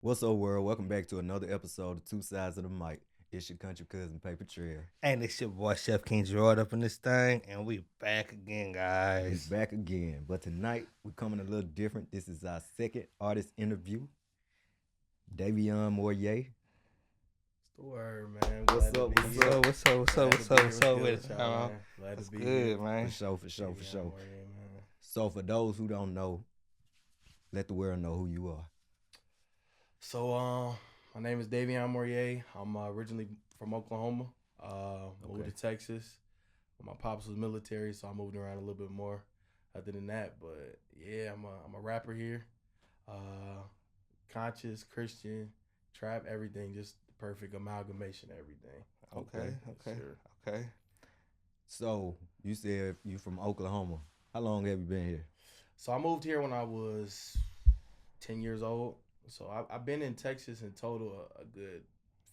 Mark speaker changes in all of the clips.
Speaker 1: What's up, world? Welcome back to another episode of Two Sides of the Mic. It's your country cousin, Paper Trail.
Speaker 2: And it's your boy Chef King Gerard up in this thing, and we back again,
Speaker 1: We
Speaker 2: guys.
Speaker 1: back again, but tonight we're coming a little different. This is our second artist interview. Davion Morye.
Speaker 3: The word, man.
Speaker 1: What's
Speaker 3: Glad to
Speaker 1: up?
Speaker 3: be
Speaker 1: What's
Speaker 3: here.
Speaker 1: up?
Speaker 2: What's up with it?
Speaker 3: Glad to
Speaker 2: What's
Speaker 3: be
Speaker 2: good,
Speaker 3: here.
Speaker 2: man?
Speaker 1: For sure, for sure, for
Speaker 3: Yeah,
Speaker 1: sure.
Speaker 3: Morye, man.
Speaker 1: So, for those who don't know, let the world know who you are.
Speaker 3: So, my name is Davion Morye. I'm originally from Oklahoma. Moved
Speaker 1: Okay.
Speaker 3: to Texas. My pops was military, so I moved around a little bit more. Other than that, but yeah, I'm a rapper here. Uh, Conscious Christian, trap, everything. Just the perfect amalgamation of everything.
Speaker 2: Okay, okay,
Speaker 3: Sure.
Speaker 2: okay.
Speaker 1: So, you said you from Oklahoma. How long have you been here?
Speaker 3: So I moved here when I was 10 years old. So I've been in Texas in total a good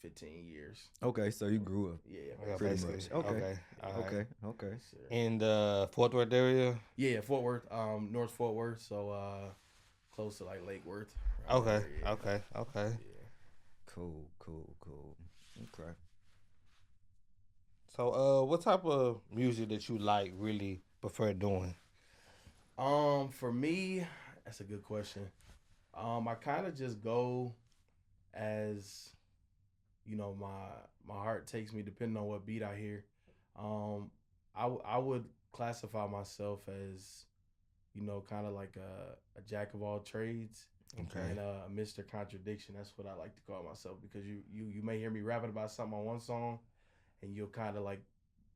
Speaker 3: 15 years.
Speaker 1: Okay, so you grew up.
Speaker 3: Yeah,
Speaker 2: Yeah,
Speaker 1: Pretty
Speaker 2: basically.
Speaker 1: much. Okay.
Speaker 2: Okay. All right.
Speaker 1: Okay.
Speaker 3: Sure.
Speaker 2: In the Fort Worth area.
Speaker 3: Yeah, Fort Worth, North Fort Worth. So close to like Lake Worth. around
Speaker 2: Okay,
Speaker 3: there, yeah.
Speaker 2: okay.
Speaker 3: Yeah.
Speaker 1: Cool. Okay.
Speaker 2: So, what type of music that you like really prefer doing?
Speaker 3: For me, that's a good question. I kind of just go as my heart takes me, depending on what beat I hear. I would classify myself as kind of like a jack of all trades
Speaker 2: Okay.
Speaker 3: and a Mr. Contradiction. That's what I like to call myself because you may hear me rapping about something on one song, and you'll kind of like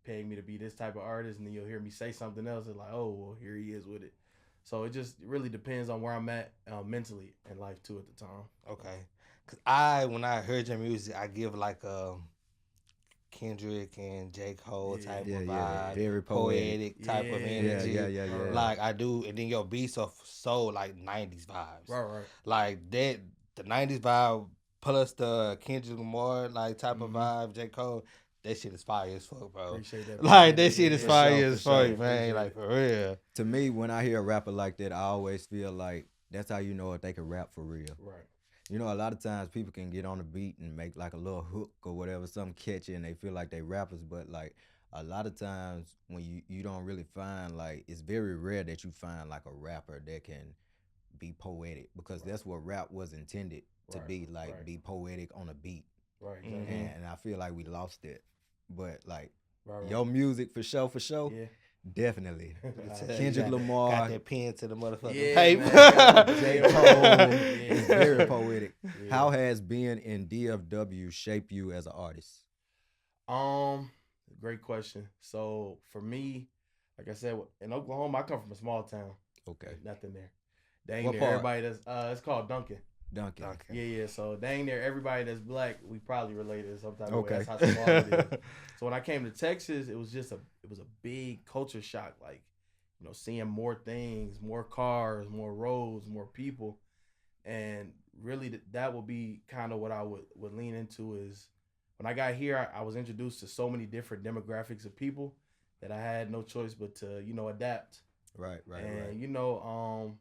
Speaker 3: pay me to be this type of artist, and then you'll hear me say something else, and like, oh well, here he is with it. So it just really depends on where I'm at mentally in life too at the time.
Speaker 2: Okay. Cause when I heard your music, I give like Kendrick and J. Cole
Speaker 3: Yeah.
Speaker 2: type
Speaker 1: Yeah,
Speaker 2: of
Speaker 1: yeah.
Speaker 2: vibe,
Speaker 1: Very poetic.
Speaker 2: poetic type of
Speaker 3: Yeah,
Speaker 2: energy.
Speaker 1: Yeah.
Speaker 2: Like I do, and then your beats are so like '90s vibes.
Speaker 3: Right.
Speaker 2: Like that, the '90s vibe plus the Kendrick Lamar like type of
Speaker 3: Mhm.
Speaker 2: vibe, J. Cole. That shit is fire as fuck, bro.
Speaker 3: Appreciate that.
Speaker 2: Like that shit is
Speaker 1: For
Speaker 2: fire
Speaker 1: sure,
Speaker 2: as
Speaker 1: for sure.
Speaker 2: fuck, man.
Speaker 3: Appreciate
Speaker 2: Like
Speaker 3: it.
Speaker 2: for real.
Speaker 1: To me, when I hear a rapper like that, I always feel like that's how you know if they can rap for real.
Speaker 3: Right.
Speaker 1: You know, a lot of times people can get on the beat and make like a little hook or whatever, something catchy, and they feel like they rappers. But like a lot of times when you don't really find like it's very rare that you find like a rapper that can be poetic because
Speaker 3: Right.
Speaker 1: that's what rap was intended to
Speaker 3: Right,
Speaker 1: be, like
Speaker 3: right.
Speaker 1: be poetic on a beat.
Speaker 3: Right.
Speaker 2: Mhm.
Speaker 3: Exactly.
Speaker 1: And I feel like we lost it. But like
Speaker 3: Right.
Speaker 1: your music for sure,
Speaker 3: Yeah.
Speaker 1: definitely.
Speaker 2: Kendrick
Speaker 1: Kendrick Lamar,
Speaker 2: got that pen to the motherfucking
Speaker 3: Yeah,
Speaker 2: paper.
Speaker 3: man.
Speaker 1: J.
Speaker 3: Yeah.
Speaker 1: Cole
Speaker 3: Yeah.
Speaker 1: is very poetic.
Speaker 3: Yeah.
Speaker 1: How has being in DFW shaped you as an artist?
Speaker 3: Great question. So for me, like I said, in Oklahoma, I come from a small town.
Speaker 1: Okay.
Speaker 3: Nothing there. Dang
Speaker 1: What
Speaker 3: near
Speaker 1: part?
Speaker 3: everybody that's it's called Duncan.
Speaker 1: Duncan.
Speaker 3: Yeah. So dang near everybody that's black, we probably related in some type of
Speaker 1: Okay.
Speaker 3: way. That's how small it is. So when I came to Texas, it was a big culture shock. Like, seeing more things, more cars, more roads, more people, and really that would be kind of what I would lean into is when I got here, I was introduced to so many different demographics of people that I had no choice but to adapt.
Speaker 1: Right.
Speaker 3: And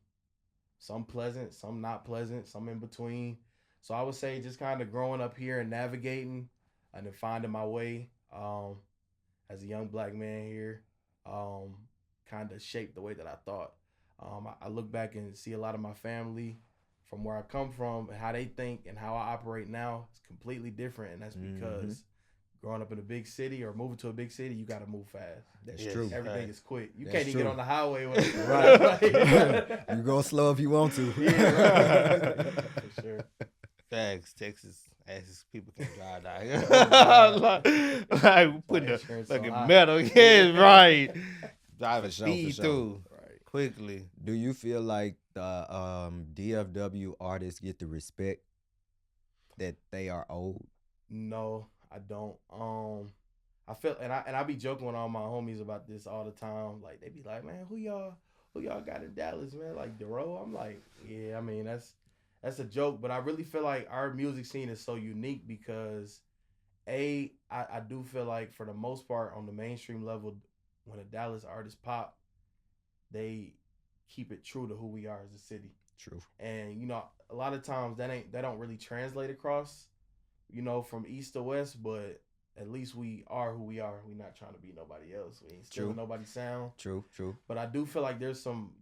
Speaker 3: some pleasant, some not pleasant, some in between. So I would say just kind of growing up here and navigating and then finding my way as a young black man here kind of shaped the way that I thought. I look back and see a lot of my family from where I come from and how they think and how I operate now is completely different. And that's because growing up in a big city or moving to a big city, you got to move fast.
Speaker 1: That's
Speaker 2: Yes.
Speaker 1: true.
Speaker 3: Everything is quick. You
Speaker 1: That's
Speaker 3: can't even
Speaker 1: true.
Speaker 3: get on the highway with
Speaker 1: Right. You go slow if you want to.
Speaker 3: Yeah, right. For sure.
Speaker 2: Facts, Texas asses people can drive down here. like putting the
Speaker 3: Insurance so
Speaker 2: fucking
Speaker 3: high.
Speaker 2: metal, yeah, right. Driving
Speaker 1: For sure,
Speaker 2: speed
Speaker 1: for sure.
Speaker 2: through
Speaker 3: Right.
Speaker 2: quickly.
Speaker 1: Do you feel like the DFW artists get the respect that they are owed?
Speaker 3: No, I don't. I feel and I be joking with all my homies about this all the time. Like they be like, man, who y'all got in Dallas, man? Like Dero. I'm like, yeah. I mean, that's a joke, but I really feel like our music scene is so unique because I do feel like for the most part on the mainstream level, when a Dallas artist pop, they keep it true to who we are as a city.
Speaker 1: True.
Speaker 3: And a lot of times that don't really translate across, from east to west, but at least we are who we are. We're not trying to be nobody else. We ain't stealing
Speaker 1: True.
Speaker 3: nobody's sound.
Speaker 1: True. True.
Speaker 3: But I do feel like there's some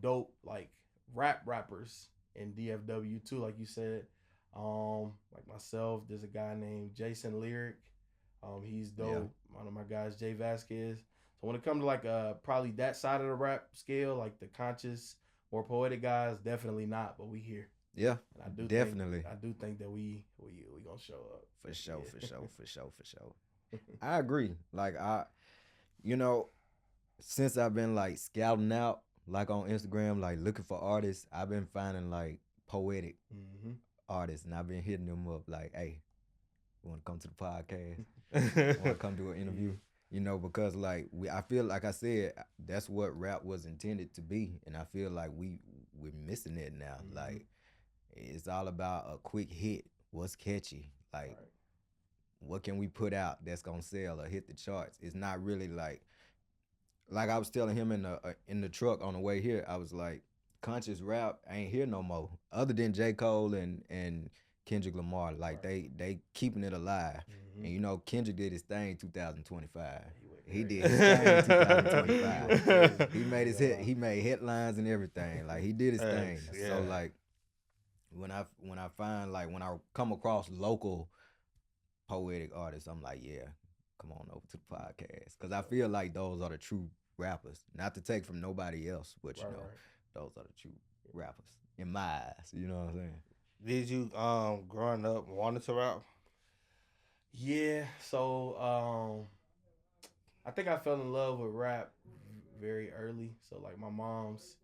Speaker 3: dope like rappers in DFW too, like you said. Like myself, there's a guy named Jason Lyric. He's dope.
Speaker 1: Yeah.
Speaker 3: One of my guys, Jay Vasquez. So when it comes to like probably that side of the rap scale, like the conscious, more poetic guys, definitely not. But we here.
Speaker 1: Yeah.
Speaker 3: And I do
Speaker 1: Definitely.
Speaker 3: I do think that we gonna show up
Speaker 1: For sure.
Speaker 3: Yeah.
Speaker 1: For sure. For sure. For sure. I agree. Like you know, since I've been like scouting out, like on Instagram, like looking for artists, I've been finding like poetic
Speaker 3: hmm
Speaker 1: artists, and I've been hitting them up like, "Hey, you want to come to the podcast? Want to come do an interview?" Because like I feel like I said, that's what rap was intended to be, and I feel like we're missing it now. Like it's all about a quick hit. What's catchy? Like
Speaker 3: Right.
Speaker 1: what can we put out that's gonna sell or hit the charts? It's not really like I was telling him in the truck on the way here. I was like, conscious rap ain't here no more. Other than J. Cole and Kendrick Lamar, like
Speaker 3: Right.
Speaker 1: they keeping it alive.
Speaker 3: Mhm.
Speaker 1: And Kendrick did his thing 2025. He
Speaker 3: went
Speaker 1: did
Speaker 3: crazy.
Speaker 1: his thing
Speaker 3: He went
Speaker 1: 2025.
Speaker 3: crazy.
Speaker 1: He made his hit. He made headlines and everything. Like he did his thing.
Speaker 2: Facts,
Speaker 1: So
Speaker 2: yeah.
Speaker 1: like when I find like when I come across local poetic artists, I'm like, yeah, come on over to the podcast because I feel like those are the true rappers. Not to take from nobody else, but
Speaker 3: Right.
Speaker 1: those are the true rappers in my eyes. You know what I'm saying?
Speaker 2: Did you growing up wanted to rap?
Speaker 3: Yeah. So I think I fell in love with rap very early. So like my mom's,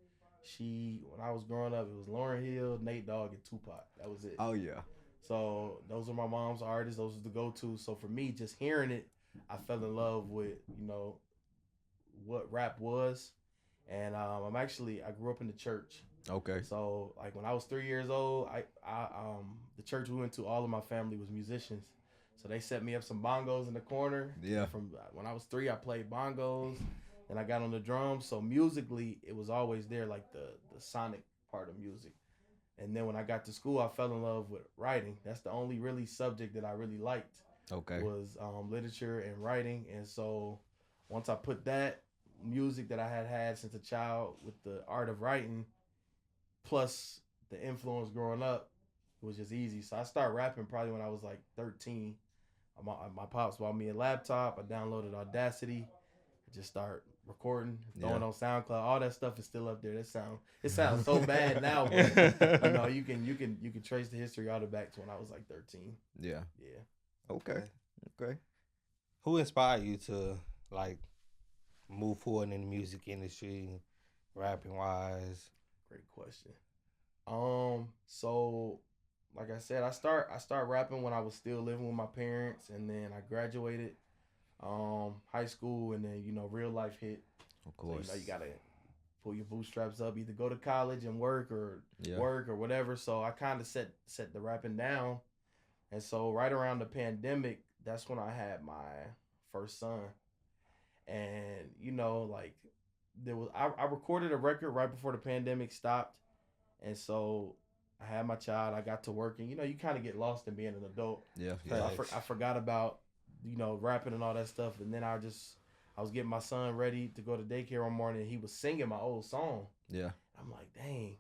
Speaker 3: when I was growing up, it was Lauryn Hill, Nate Dogg, and Tupac. That was it.
Speaker 1: Oh yeah.
Speaker 3: So those are my mom's artists. Those are the go-to. So for me, just hearing it, I fell in love with what rap was. And I grew up in the church.
Speaker 1: Okay.
Speaker 3: So like when I was 3 years old, the church we went to, all of my family was musicians. So they set me up some bongos in the corner.
Speaker 1: Yeah.
Speaker 3: And from when I was 3, I played bongos, and I got on the drums. So musically, it was always there, like the sonic part of music. And then when I got to school, I fell in love with writing. That's the only really subject that I really liked
Speaker 1: Okay.
Speaker 3: was literature and writing. And so once I put that music that I had since a child with the art of writing, plus the influence growing up, it was just easy. So I started rapping probably when I was like 13. My pops bought me a laptop. I downloaded Audacity. I just start recording, throwing
Speaker 1: Yeah.
Speaker 3: on SoundCloud. All that stuff is still up there. It sounds so bad now, but you can trace the history all the way back to when I was like 13.
Speaker 1: Yeah.
Speaker 3: Yeah.
Speaker 1: Okay. Okay.
Speaker 2: Who inspired you to like move forward in the music industry, rapping wise?
Speaker 3: Great question. So like I said, I start rapping when I was still living with my parents, and then I graduated high school, and then real life hit.
Speaker 1: Of
Speaker 3: So
Speaker 1: course.
Speaker 3: you gotta pull your bootstraps up, either go to college and work or
Speaker 1: Yeah.
Speaker 3: whatever. So I kind of set the rapping down, and so right around the pandemic, that's when I had my first son, and like I recorded a record right before the pandemic stopped, and so I had my child. I got to work, and you kind of get lost in being an adult.
Speaker 1: Yeah.
Speaker 3: So
Speaker 1: Yeah.
Speaker 3: I forgot about rapping and all that stuff, and then I was getting my son ready to go to daycare one morning, and he was singing my old song.
Speaker 1: Yeah.
Speaker 3: I'm like, dang.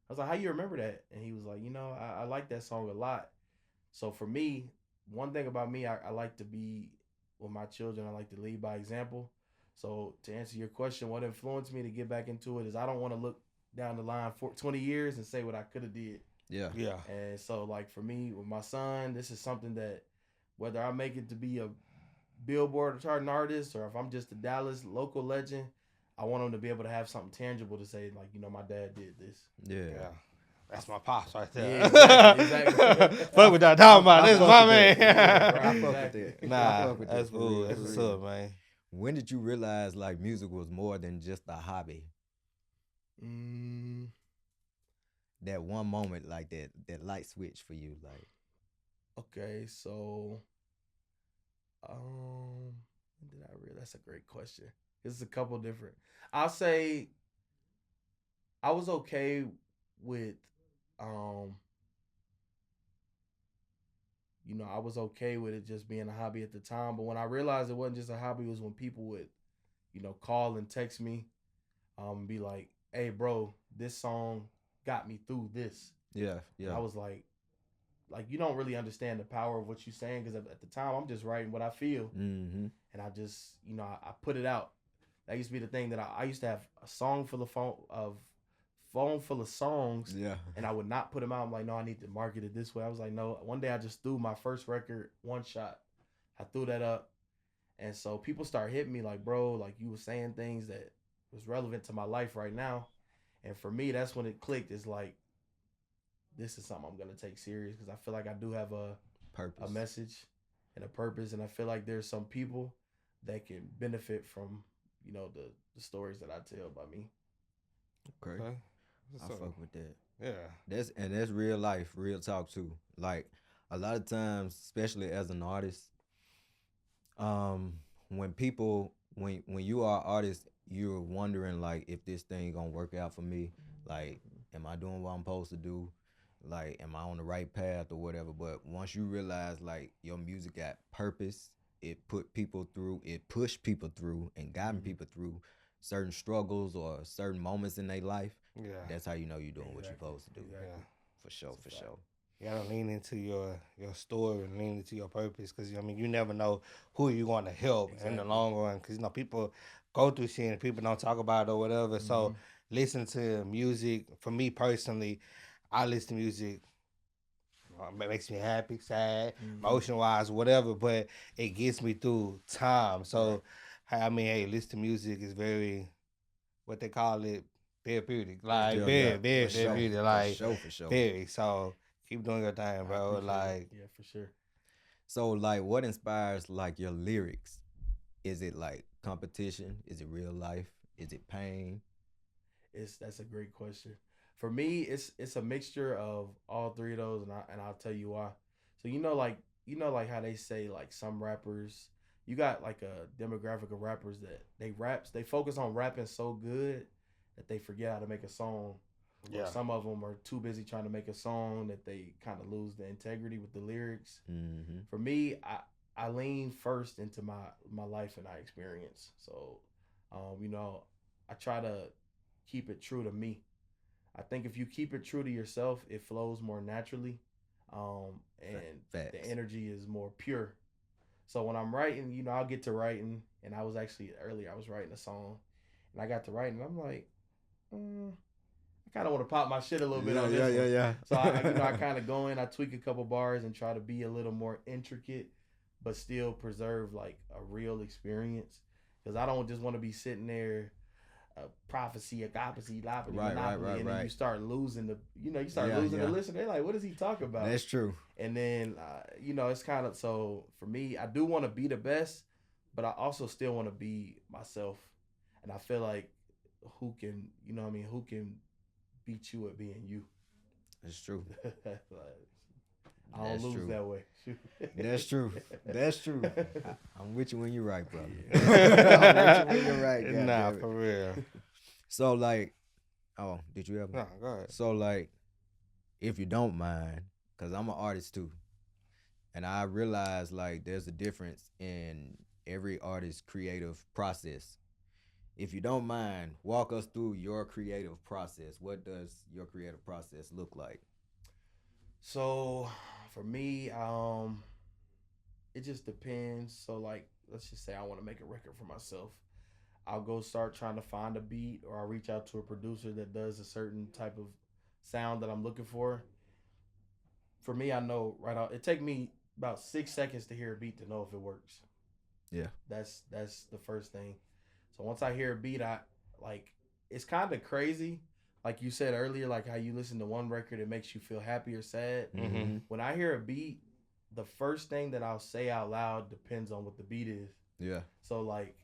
Speaker 3: I was like, how you remember that? And he was like, I like that song a lot. So for me, one thing about me, I like to be with my children. I like to lead by example. So to answer your question, what influenced me to get back into it is I don't want to look down the line for 20 years and say what I could have did.
Speaker 1: Yeah.
Speaker 2: Yeah.
Speaker 3: And so like for me with my son, this is something that whether I make it to be a Billboard charting artist or if I'm just a Dallas local legend, I want him to be able to have something tangible to say, like, my dad did this.
Speaker 1: Yeah.
Speaker 2: Yeah. That's my pops right there.
Speaker 3: Yeah, exactly.
Speaker 2: Fuck with that talking about.
Speaker 1: I
Speaker 2: This is
Speaker 1: fuck
Speaker 2: my
Speaker 1: with that.
Speaker 2: man.
Speaker 1: Yeah, I
Speaker 3: Right,
Speaker 1: fuck with
Speaker 3: exactly.
Speaker 1: that. I
Speaker 2: Nah,
Speaker 1: fuck with
Speaker 2: that's
Speaker 1: that for
Speaker 2: cool.
Speaker 1: real,
Speaker 2: That's
Speaker 1: for
Speaker 2: what's
Speaker 1: real.
Speaker 2: up, man.
Speaker 1: When did you realize like music was more than just a hobby?
Speaker 3: Mm,
Speaker 1: That one moment, like that light switch for you, like
Speaker 3: okay, so when did I realize? That's a great question. This is a couple different. I'll say I was okay with um I was okay with it just being a hobby at the time, but when I realized it wasn't just a hobby, was when people would call and text me, be like, "Hey, bro, this song got me through this,"
Speaker 1: Yeah,
Speaker 3: and
Speaker 1: yeah.
Speaker 3: I was like you don't really understand the power of what you're saying because at the time I'm just writing what I feel,
Speaker 1: Mm-hmm.
Speaker 3: and I just I put it out. That used to be the thing that I used to have a song full of phone full of songs,
Speaker 1: Yeah.
Speaker 3: and I would not put them out. I'm like, no, I need to market it this way. I was like, no. One day I just threw my first record one shot. I threw that up, and so people start hitting me like, bro, like you were saying things that was relevant to my life right now, and for me, that's when it clicked. It's like this is something I'm gonna take serious because I feel like I do have a
Speaker 1: Purpose.
Speaker 3: message and a purpose, and I feel like there's some people that can benefit from the stories that I tell by me.
Speaker 1: Okay.
Speaker 2: Okay.
Speaker 1: I
Speaker 2: So
Speaker 1: fuck with that.
Speaker 2: yeah.
Speaker 1: That's real life, real talk too. Like a lot of times, especially as an artist, um, when you are an artist, you're wondering like if this thing gonna work out for me. Like, am I doing what I'm supposed to do? Like, am I on the right path or whatever? But once you realize like your music got purpose, it pushed people through and gotten
Speaker 3: Mm-hmm.
Speaker 1: people through certain struggles or certain moments in their life.
Speaker 2: Yeah.
Speaker 1: That's how you know you're doing what you're
Speaker 3: Exactly.
Speaker 1: supposed to do.
Speaker 2: Yeah.
Speaker 3: Exactly.
Speaker 1: For sure,
Speaker 3: It's
Speaker 1: for
Speaker 3: a fact.
Speaker 1: sure.
Speaker 2: You gotta lean into your story and lean into your purpose because I mean you never know who you're going to help in the
Speaker 3: Exactly.
Speaker 2: long run because people go through shit and people don't talk about it or whatever.
Speaker 3: Mm-hmm.
Speaker 2: So listen to music. For me personally, I listen to music. It makes me happy, sad,
Speaker 3: Mm-hmm.
Speaker 2: emotion wise, whatever. But it gets me through time.
Speaker 3: Right.
Speaker 2: So I mean, hey, listen to music is very what they call it therapeutic. Like
Speaker 1: Yeah,
Speaker 3: Therapeutic.
Speaker 1: yeah,
Speaker 2: very, very
Speaker 1: for
Speaker 3: Yeah.
Speaker 1: sure,
Speaker 2: therapeutic.
Speaker 1: for
Speaker 2: Like
Speaker 1: sure, for sure.
Speaker 2: very. So keep doing your thing,
Speaker 3: I
Speaker 2: bro.
Speaker 3: appreciate it.
Speaker 2: Like
Speaker 3: Yeah, for sure.
Speaker 1: So, like, what inspires like your lyrics? Is it like competition? Is it real life? Is it pain?
Speaker 3: That's a great question. For me, it's a mixture of all three of those, and I'll tell you why. So like how they say like some rappers, you got like a demographic of rappers that they focus on rapping so good that they forget how to make a song, or
Speaker 2: yeah,
Speaker 3: some of them are too busy trying to make a song that they kind of lose the integrity with the lyrics.
Speaker 1: Mm-hmm.
Speaker 3: For me, I lean first into my life and my experience. So, I try to keep it true to me. I think if you keep it true to yourself, it flows more naturally, and the
Speaker 1: Facts.
Speaker 3: energy is more pure. So when I'm writing, I'll get to writing, and I was actually earlier I was writing a song, and I got to writing, and I'm like, I kind of want to pop my shit a little bit
Speaker 1: Yeah,
Speaker 3: on
Speaker 1: yeah,
Speaker 3: this one.
Speaker 1: yeah,
Speaker 3: So I
Speaker 1: yeah.
Speaker 3: kind of go in, I tweak a couple bars and try to be a little more intricate, but still preserve like a real experience. Because I don't just want to be sitting there, prophecy, agape,
Speaker 1: Right, right,
Speaker 3: monopoly,
Speaker 1: right,
Speaker 3: and then you
Speaker 1: right.
Speaker 3: start losing you start
Speaker 1: Yeah,
Speaker 3: losing the
Speaker 1: yeah.
Speaker 3: listener. They're like, what does he talk about?
Speaker 1: That's true.
Speaker 3: And then it's kind of so for me, I do want to be the best, but I also still want to be myself, and I feel like who can who can beat you at being you.
Speaker 1: That's true.
Speaker 3: Like, I don't
Speaker 1: That's
Speaker 3: lose
Speaker 1: true.
Speaker 3: that way.
Speaker 1: That's true. That's true. I'm with you when you're right, brother. I'm with you
Speaker 3: Yeah.
Speaker 1: when you're right. God
Speaker 2: nah,
Speaker 1: damn it.
Speaker 2: for real.
Speaker 1: So like, oh, did you ever?
Speaker 2: No, go ahead.
Speaker 1: So like, if you don't mind, cause I'm an artist too, and I realize like there's a difference in every artist's creative process. If you don't mind, walk us through your creative process. What does your creative process look like?
Speaker 3: So for me, it just depends. So like, let's just say I want to make a record for myself. I'll go start trying to find a beat, or I'll reach out to a producer that does a certain type of sound that I'm looking for. For me, I know right out. It take me about 6 seconds to hear a beat to know if it works.
Speaker 1: Yeah.
Speaker 3: That's the first thing. So once I hear a beat, I like it's kind of crazy. Like you said earlier, like how you listen to one record, it makes you feel happy or sad.
Speaker 2: Mm-hmm.
Speaker 1: Mm-hmm.
Speaker 3: When I hear a beat, the first thing that I'll say out loud depends on what the beat is.
Speaker 1: Yeah.
Speaker 3: So like,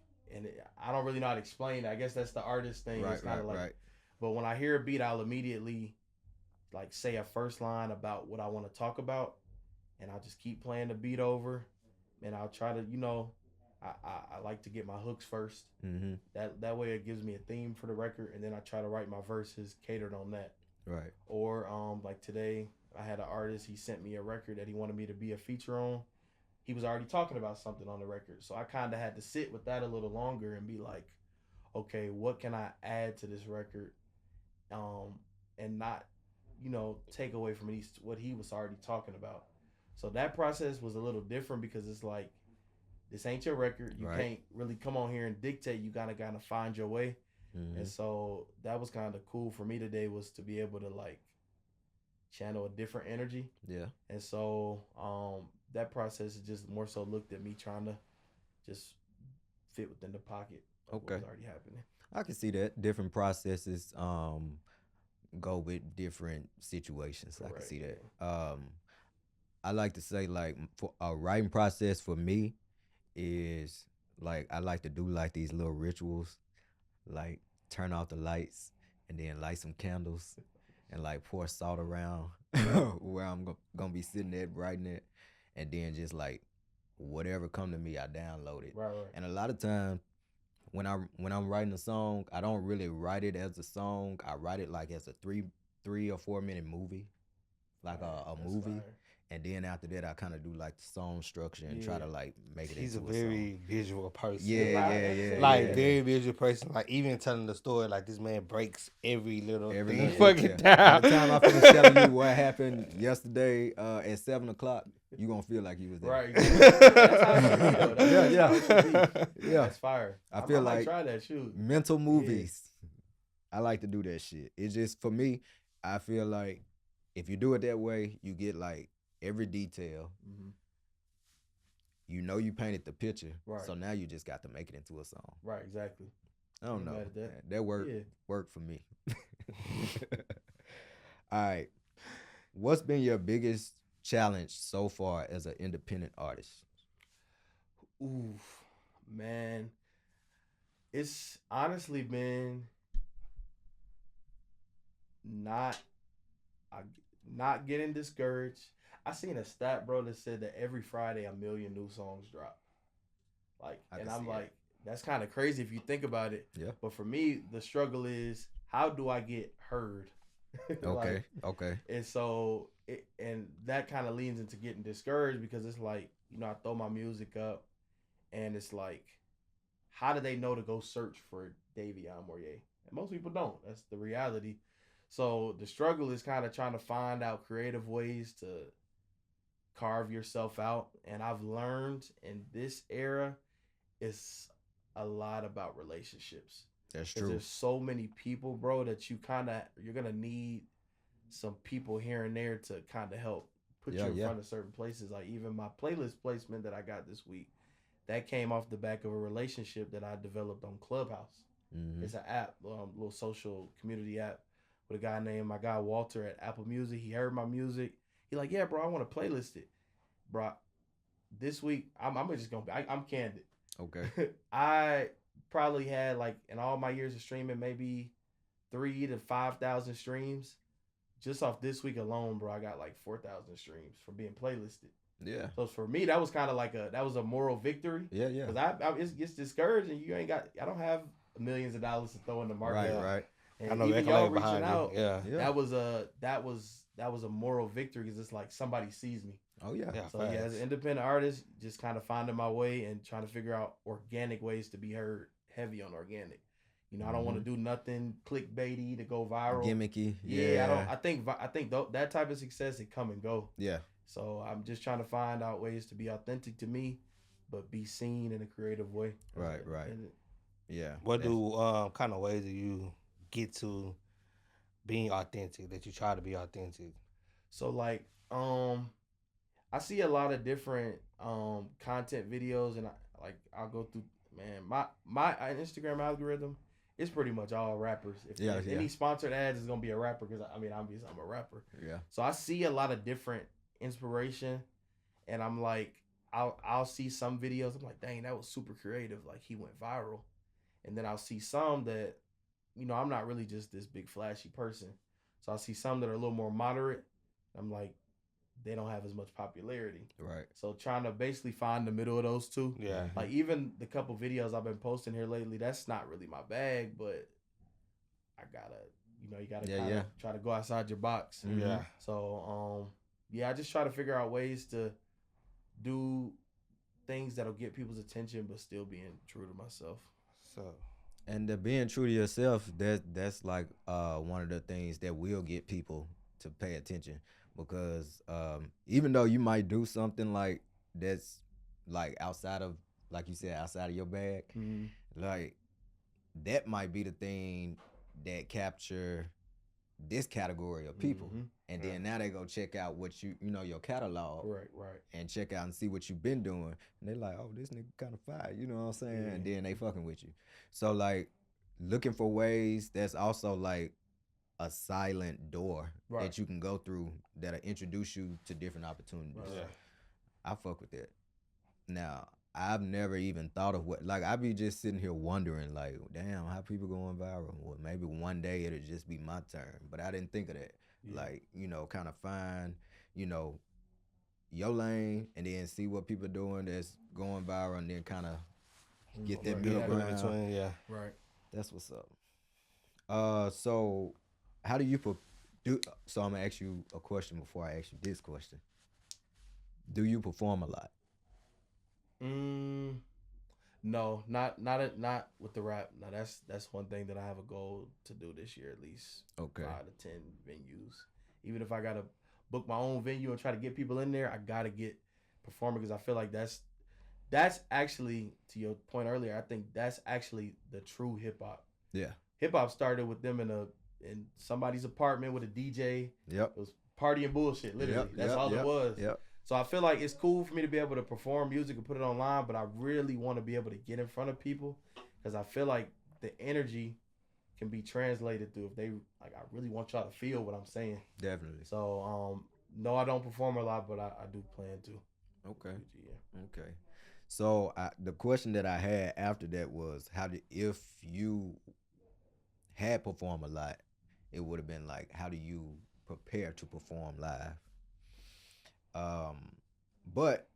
Speaker 3: I don't really know how to explain it. I guess that's the artist thing. It's
Speaker 1: Right.
Speaker 3: kind of
Speaker 1: Right.
Speaker 3: like,
Speaker 1: Right.
Speaker 3: but when I hear a beat, I'll immediately like say a first line about what I want to talk about, and I'll just keep playing the beat over, and I'll try to I like to get my hooks first.
Speaker 1: Mm-hmm.
Speaker 3: That way it gives me a theme for the record, and then I try to write my verses catered on that.
Speaker 1: Right.
Speaker 3: Or like today, I had an artist. He sent me a record that he wanted me to be a feature on. He was already talking about something on the record, so I kind of had to sit with that a little longer and be like, okay, what can I add to this record, um, and not, take away from what he was already talking about. So that process was a little different because it's like this ain't your record. You
Speaker 1: Right.
Speaker 3: can't really come on here and dictate. You gotta find your way. And
Speaker 1: Mm-hmm.
Speaker 3: so that was kind of cool for me today, was to be able to like channel a different energy.
Speaker 1: Yeah.
Speaker 3: And so that process is just more so looked at me trying to just fit within the pocket of what
Speaker 1: Okay.
Speaker 3: was already happening.
Speaker 1: I can see that different processes go with different situations. I can
Speaker 3: Correct.
Speaker 1: see that.
Speaker 3: Yeah.
Speaker 1: I like to say like for a writing process for me is like I like to do like these little rituals, like turn off the lights and then light some candles and like pour salt around where gonna be sitting at writing it, and then just like whatever come to me, I download it.
Speaker 3: Right, right.
Speaker 1: And a lot of times when I'm writing a song, I don't really write it as a song. I write it like as a 3 or 4 minute movie, like
Speaker 3: Fire.
Speaker 1: a
Speaker 3: That's
Speaker 1: movie.
Speaker 3: fire.
Speaker 1: And then after that, I kind of do like the song structure and try
Speaker 3: Yeah.
Speaker 1: to like make it
Speaker 2: He's a
Speaker 1: into a song.
Speaker 2: very visual person.
Speaker 1: Yeah,
Speaker 3: Right,
Speaker 1: yeah,
Speaker 3: that's
Speaker 1: yeah,
Speaker 3: it.
Speaker 2: Like
Speaker 1: yeah.
Speaker 2: very visual person. Like even telling the story, like this man breaks every little
Speaker 1: Every
Speaker 2: thing
Speaker 1: little
Speaker 2: fucking
Speaker 1: detail. By
Speaker 2: down.
Speaker 1: the time I finish telling you what happened yesterday at 7 o'clock, you gonna feel like you was there.
Speaker 3: Right. That's how it should be, though.
Speaker 1: Yeah,
Speaker 3: That's how it should be.
Speaker 1: Yeah.
Speaker 3: That's fire.
Speaker 1: I feel
Speaker 3: might
Speaker 1: like
Speaker 3: try that. Shoot.
Speaker 1: mental movies. I like to do that shit. It's just for me. I feel like if you do it that way, you get like every detail.
Speaker 3: Mm-hmm.
Speaker 1: You painted the picture,
Speaker 3: Right.
Speaker 1: so now you just got to make it into a song.
Speaker 3: Right. Exactly.
Speaker 1: I don't
Speaker 3: Ain't
Speaker 1: know.
Speaker 3: mad at that.
Speaker 1: That worked
Speaker 3: Yeah.
Speaker 1: worked for me. All right. What's been your biggest challenge so far as an independent artist?
Speaker 3: Oof, man. It's honestly been not I, not getting discouraged. I seen a stat, bro, that said that every Friday 1 million new songs drop. Like,
Speaker 1: I
Speaker 3: and
Speaker 1: can
Speaker 3: I'm
Speaker 1: see
Speaker 3: like, that's kind of crazy if you think about it.
Speaker 1: Yeah.
Speaker 3: But for me, the struggle is, how do I get heard?
Speaker 1: Okay. Okay.
Speaker 3: And so, and that kind of leans into getting discouraged, because it's like, I throw my music up, and it's like, how do they know to go search for Davion Morye? And most people don't. That's the reality. So the struggle is kind of trying to find out creative ways to carve yourself out. And I've learned in this era, it's a lot about relationships.
Speaker 1: That's
Speaker 3: 'Cause
Speaker 1: true.
Speaker 3: there's so many people, bro, that you're gonna need some people here and there to kind of help put you in front of certain places. Like even my playlist placement that I got this week, that came off the back of a relationship that I developed on Clubhouse.
Speaker 1: Mm-hmm.
Speaker 3: It's an app, little social community app, with a guy named my guy Walter at Apple Music. He heard my music. He like, yeah, bro, I want to playlist it, bro. This week, I'm just gonna be. I'm candid.
Speaker 1: Okay.
Speaker 3: I probably had, like, in all my years of streaming, maybe 3,000 to 5,000 streams. Just off this week alone, bro, I got like 4,000 streams for being playlisted.
Speaker 1: Yeah.
Speaker 3: So for me, that was kind of like a moral victory.
Speaker 1: Yeah. Yeah.
Speaker 3: Because it's discouraged, and I don't have millions of dollars to throw in the market.
Speaker 1: Right. Right.
Speaker 3: And
Speaker 2: I know
Speaker 3: even
Speaker 2: that
Speaker 3: y'all
Speaker 2: behind
Speaker 3: reaching out,
Speaker 2: you. Yeah.
Speaker 1: Yeah.
Speaker 3: that was a moral victory, because it's like somebody sees me.
Speaker 1: Oh yeah.
Speaker 2: Yeah.
Speaker 3: So yeah, as an independent artist, just kind of finding my way and trying to figure out organic ways to be heard, heavy on organic. I don't want to do nothing clickbaity to go viral.
Speaker 1: Gimmicky.
Speaker 3: Yeah, I don't. I think that type of success, it come and go.
Speaker 1: Yeah.
Speaker 3: So I'm just trying to find out ways to be authentic to me, but be seen in a creative way.
Speaker 1: Right. Right. Yeah.
Speaker 2: What kind of ways do you get to being authentic? That you try to be authentic.
Speaker 3: So like, I see a lot of different content videos, and I'll go through, man, my Instagram algorithm is pretty much all rappers. If there's any sponsored ads, is gonna be a rapper, because I'm a rapper.
Speaker 1: Yeah.
Speaker 3: So I see a lot of different inspiration, and I'm like, I'll see some videos, I'm like, dang, that was super creative, like he went viral. And then I'll see some that, I'm not really just this big flashy person. So I'll see some that are a little more moderate. I'm like, they don't have as much popularity.
Speaker 1: Right.
Speaker 3: So trying to basically find the middle of those two.
Speaker 2: Yeah.
Speaker 3: Like even the couple videos I've been posting here lately, that's not really my bag, but I gotta you gotta
Speaker 1: Yeah,
Speaker 3: kind of
Speaker 1: yeah.
Speaker 3: try to go outside your box.
Speaker 1: Mhm.
Speaker 2: Yeah.
Speaker 3: So yeah, I just try to figure out ways to do things that'll get people's attention, but still being true to myself.
Speaker 2: So
Speaker 1: And being true to yourself, that's like one of the things that will get people to pay attention because even though you might do something like that's like outside of, like you said, outside of your bag, like that might be the thing that capture this category of people. And then now they go check out what your catalog,
Speaker 3: Right.
Speaker 1: and check out and see what you've been doing. And they like, oh, this nigga kind of fire, you know what I'm saying?
Speaker 3: Yeah.
Speaker 1: And then they fucking with you. So like looking for ways, that's also like a silent door
Speaker 3: Right.
Speaker 1: that you can go through that'll introduce you to different opportunities.
Speaker 3: Right.
Speaker 2: yeah.
Speaker 1: I fuck with that. Now, I've never even thought of what, like, I be just sitting here wondering, like, damn, how people going viral? Well, maybe one day it'll just be my turn. But I didn't think of that.
Speaker 3: Yeah.
Speaker 1: Like, kind of find, your lane and then see what people doing that's going viral and then kind of get that
Speaker 3: Right.
Speaker 1: middle
Speaker 3: Yeah.
Speaker 2: In
Speaker 1: ground.
Speaker 2: between, yeah.
Speaker 3: Right.
Speaker 1: That's what's up. So how do you so I'm gonna ask you a question before I ask you this question. Do you perform a lot?
Speaker 3: No, not with the rap. No, that's one thing that I have a goal to do this year, at least
Speaker 1: Okay.
Speaker 3: 5 to 10 venues. Even if I gotta book my own venue and try to get people in there, I gotta get performing because I feel like that's actually, to your point earlier, I think that's actually the true hip hop.
Speaker 1: Yeah.
Speaker 3: Hip hop started with them in somebody's apartment with a DJ.
Speaker 1: Yep.
Speaker 3: It was party and bullshit, literally. That's all it was.
Speaker 1: Yep.
Speaker 3: So I feel like it's cool for me to be able to perform music and put it online, but I really want to be able to get in front of people because I feel like the energy can be translated through if they like. I really want y'all to feel what I'm saying.
Speaker 1: Definitely.
Speaker 3: So no, I don't perform a lot, but I do plan to.
Speaker 1: Okay.
Speaker 3: Yeah.
Speaker 1: Okay. So the question that I had after that was, if you had performed a lot, it would have been like, how do you prepare to perform live? But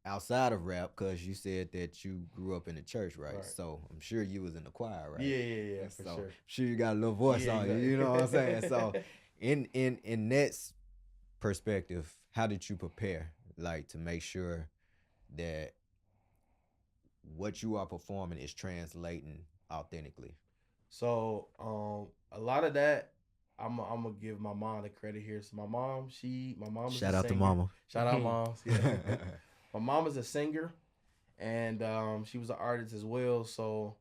Speaker 1: outside of rap, because you said that you grew up in the church, right? So I'm sure you was in the choir, right?
Speaker 3: Yeah, for
Speaker 1: so
Speaker 3: sure.
Speaker 1: I'm sure you got a little voice on you. You know what I'm saying? So in that perspective, how did you prepare, like, to make sure that what you are performing is translating authentically?
Speaker 3: So a lot of that, I'm gonna give my mom the credit here. So my mom is
Speaker 1: Shout
Speaker 3: a
Speaker 1: out to
Speaker 3: singer.
Speaker 1: mama.
Speaker 3: Shout out, moms. Yeah. My mom is a singer, and she was an artist as well. So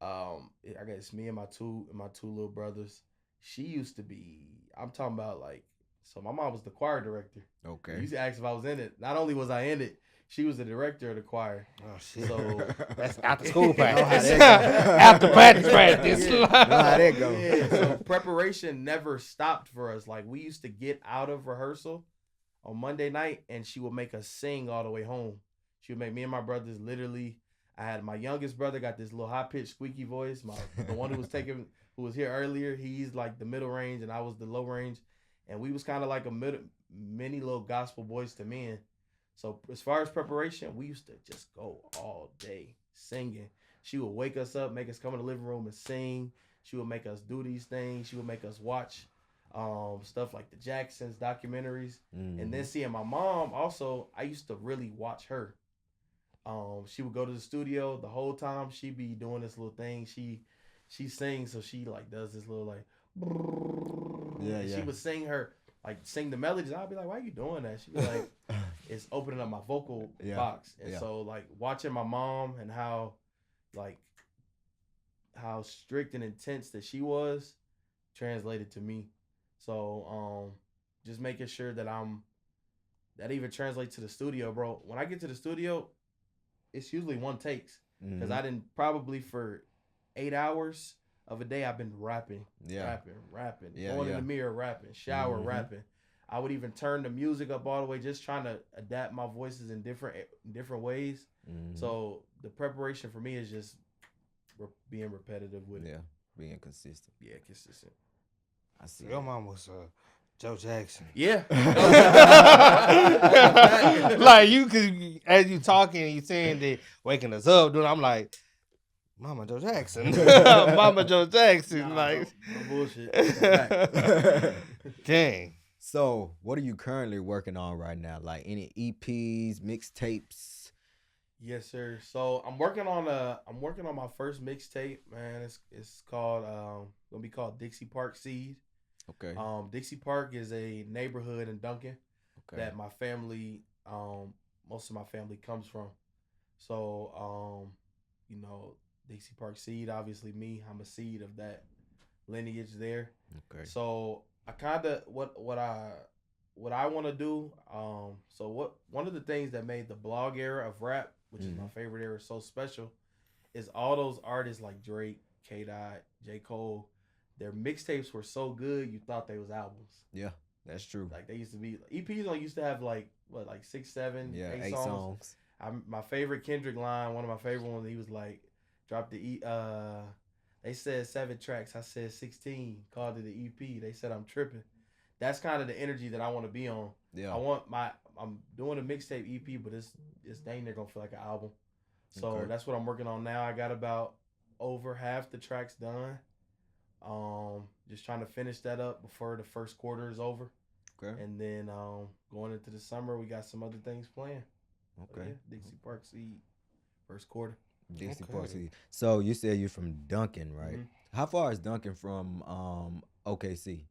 Speaker 3: I guess me and my two little brothers. She used to be. I'm talking about like. So my mom was the choir director.
Speaker 1: Okay.
Speaker 3: You used to ask if I was in it. Not only was I in it, she was the director of the choir.
Speaker 2: Oh shit.
Speaker 3: So
Speaker 2: that's after school practice.
Speaker 1: Know how that go.
Speaker 2: After practice.
Speaker 3: Yeah.
Speaker 1: Know how that go.
Speaker 3: Yeah, so preparation never stopped for us. Like we used to get out of rehearsal on Monday night, and she would make us sing all the way home. She would make me and my brothers literally. I had my youngest brother got this little high pitched squeaky voice. The one who was here earlier, he's like the middle range, and I was the low range, and we was kind of like a mini little gospel boys to men. So as far as preparation, we used to just go all day singing. She would wake us up, make us come in the living room and sing. She would make us do these things. She would make us watch stuff like the Jacksons, documentaries. And then seeing my mom also, I used to really watch her. She would go to the studio the whole time. She'd be doing this little thing. She sings, so she like does this little like
Speaker 1: Yeah.
Speaker 3: She would sing the melodies. I'd be like, why are you doing that? She'd be like, it's opening up my vocal box. And so like watching my mom and how strict and intense that she was translated to me. So just making sure that that even translates to the studio, bro. When I get to the studio, it's usually one takes because I didn't probably for 8 hours of a day I've been rapping, rapping, going in the mirror, rapping, shower, rapping. I would even turn the music up all the way, just trying to adapt my voices in different ways. So the preparation for me is just being repetitive with it.
Speaker 1: Being consistent.
Speaker 3: Yeah, consistent.
Speaker 1: I see.
Speaker 2: Your mom was Joe Jackson.
Speaker 3: Yeah.
Speaker 2: Like you could, as you talking, you saying that waking us up, dude. I'm like, Mama Joe Jackson. Mama Joe Jackson.
Speaker 3: Nah,
Speaker 2: Like,
Speaker 3: no bullshit. Facts.
Speaker 2: dang.
Speaker 1: So, what are you currently working on right now? Like any EPs, mixtapes?
Speaker 3: Yes, sir. So I'm working on my first mixtape, man. It's called gonna be called Dixie Park Seed.
Speaker 1: Okay.
Speaker 3: Dixie Park is a neighborhood in Duncan
Speaker 1: Okay.
Speaker 3: that my family, most of my family comes from. So, you know, Dixie Park Seed, obviously me, I'm a seed of that lineage there.
Speaker 1: Okay.
Speaker 3: So I kind of what I want to do. So what one of the things that made the blog era of rap, which is my favorite era, so special, is all those artists like Drake, K. Dot, J. Cole. Their mixtapes were so good you thought they was albums.
Speaker 1: Yeah, that's true.
Speaker 3: Like they used to be EPs. Only used to have like what, like 6, 7,
Speaker 1: Yeah,
Speaker 3: 8
Speaker 1: eight
Speaker 3: songs.
Speaker 1: songs.
Speaker 3: My favorite Kendrick line, one of my favorite ones. He was like, "Drop the E." They said 7 tracks. I said 16. Called it the EP. They said I'm tripping. That's kind of the energy that I want to be on.
Speaker 1: Yeah.
Speaker 3: I'm doing a mixtape EP, but it's dang near gonna feel like an album. So
Speaker 1: Okay.
Speaker 3: that's what I'm working on now. I got about over half the tracks done. Just trying to finish that up before the first quarter is over.
Speaker 1: Okay.
Speaker 3: And then going into the summer, we got some other things planned.
Speaker 1: Okay.
Speaker 3: Yeah, Dixie Park Seed, first quarter.
Speaker 1: Dixie
Speaker 2: Okay.
Speaker 1: Park City. So you said you're from Duncan, right?
Speaker 3: Mhm.
Speaker 1: How far is Duncan from OKC?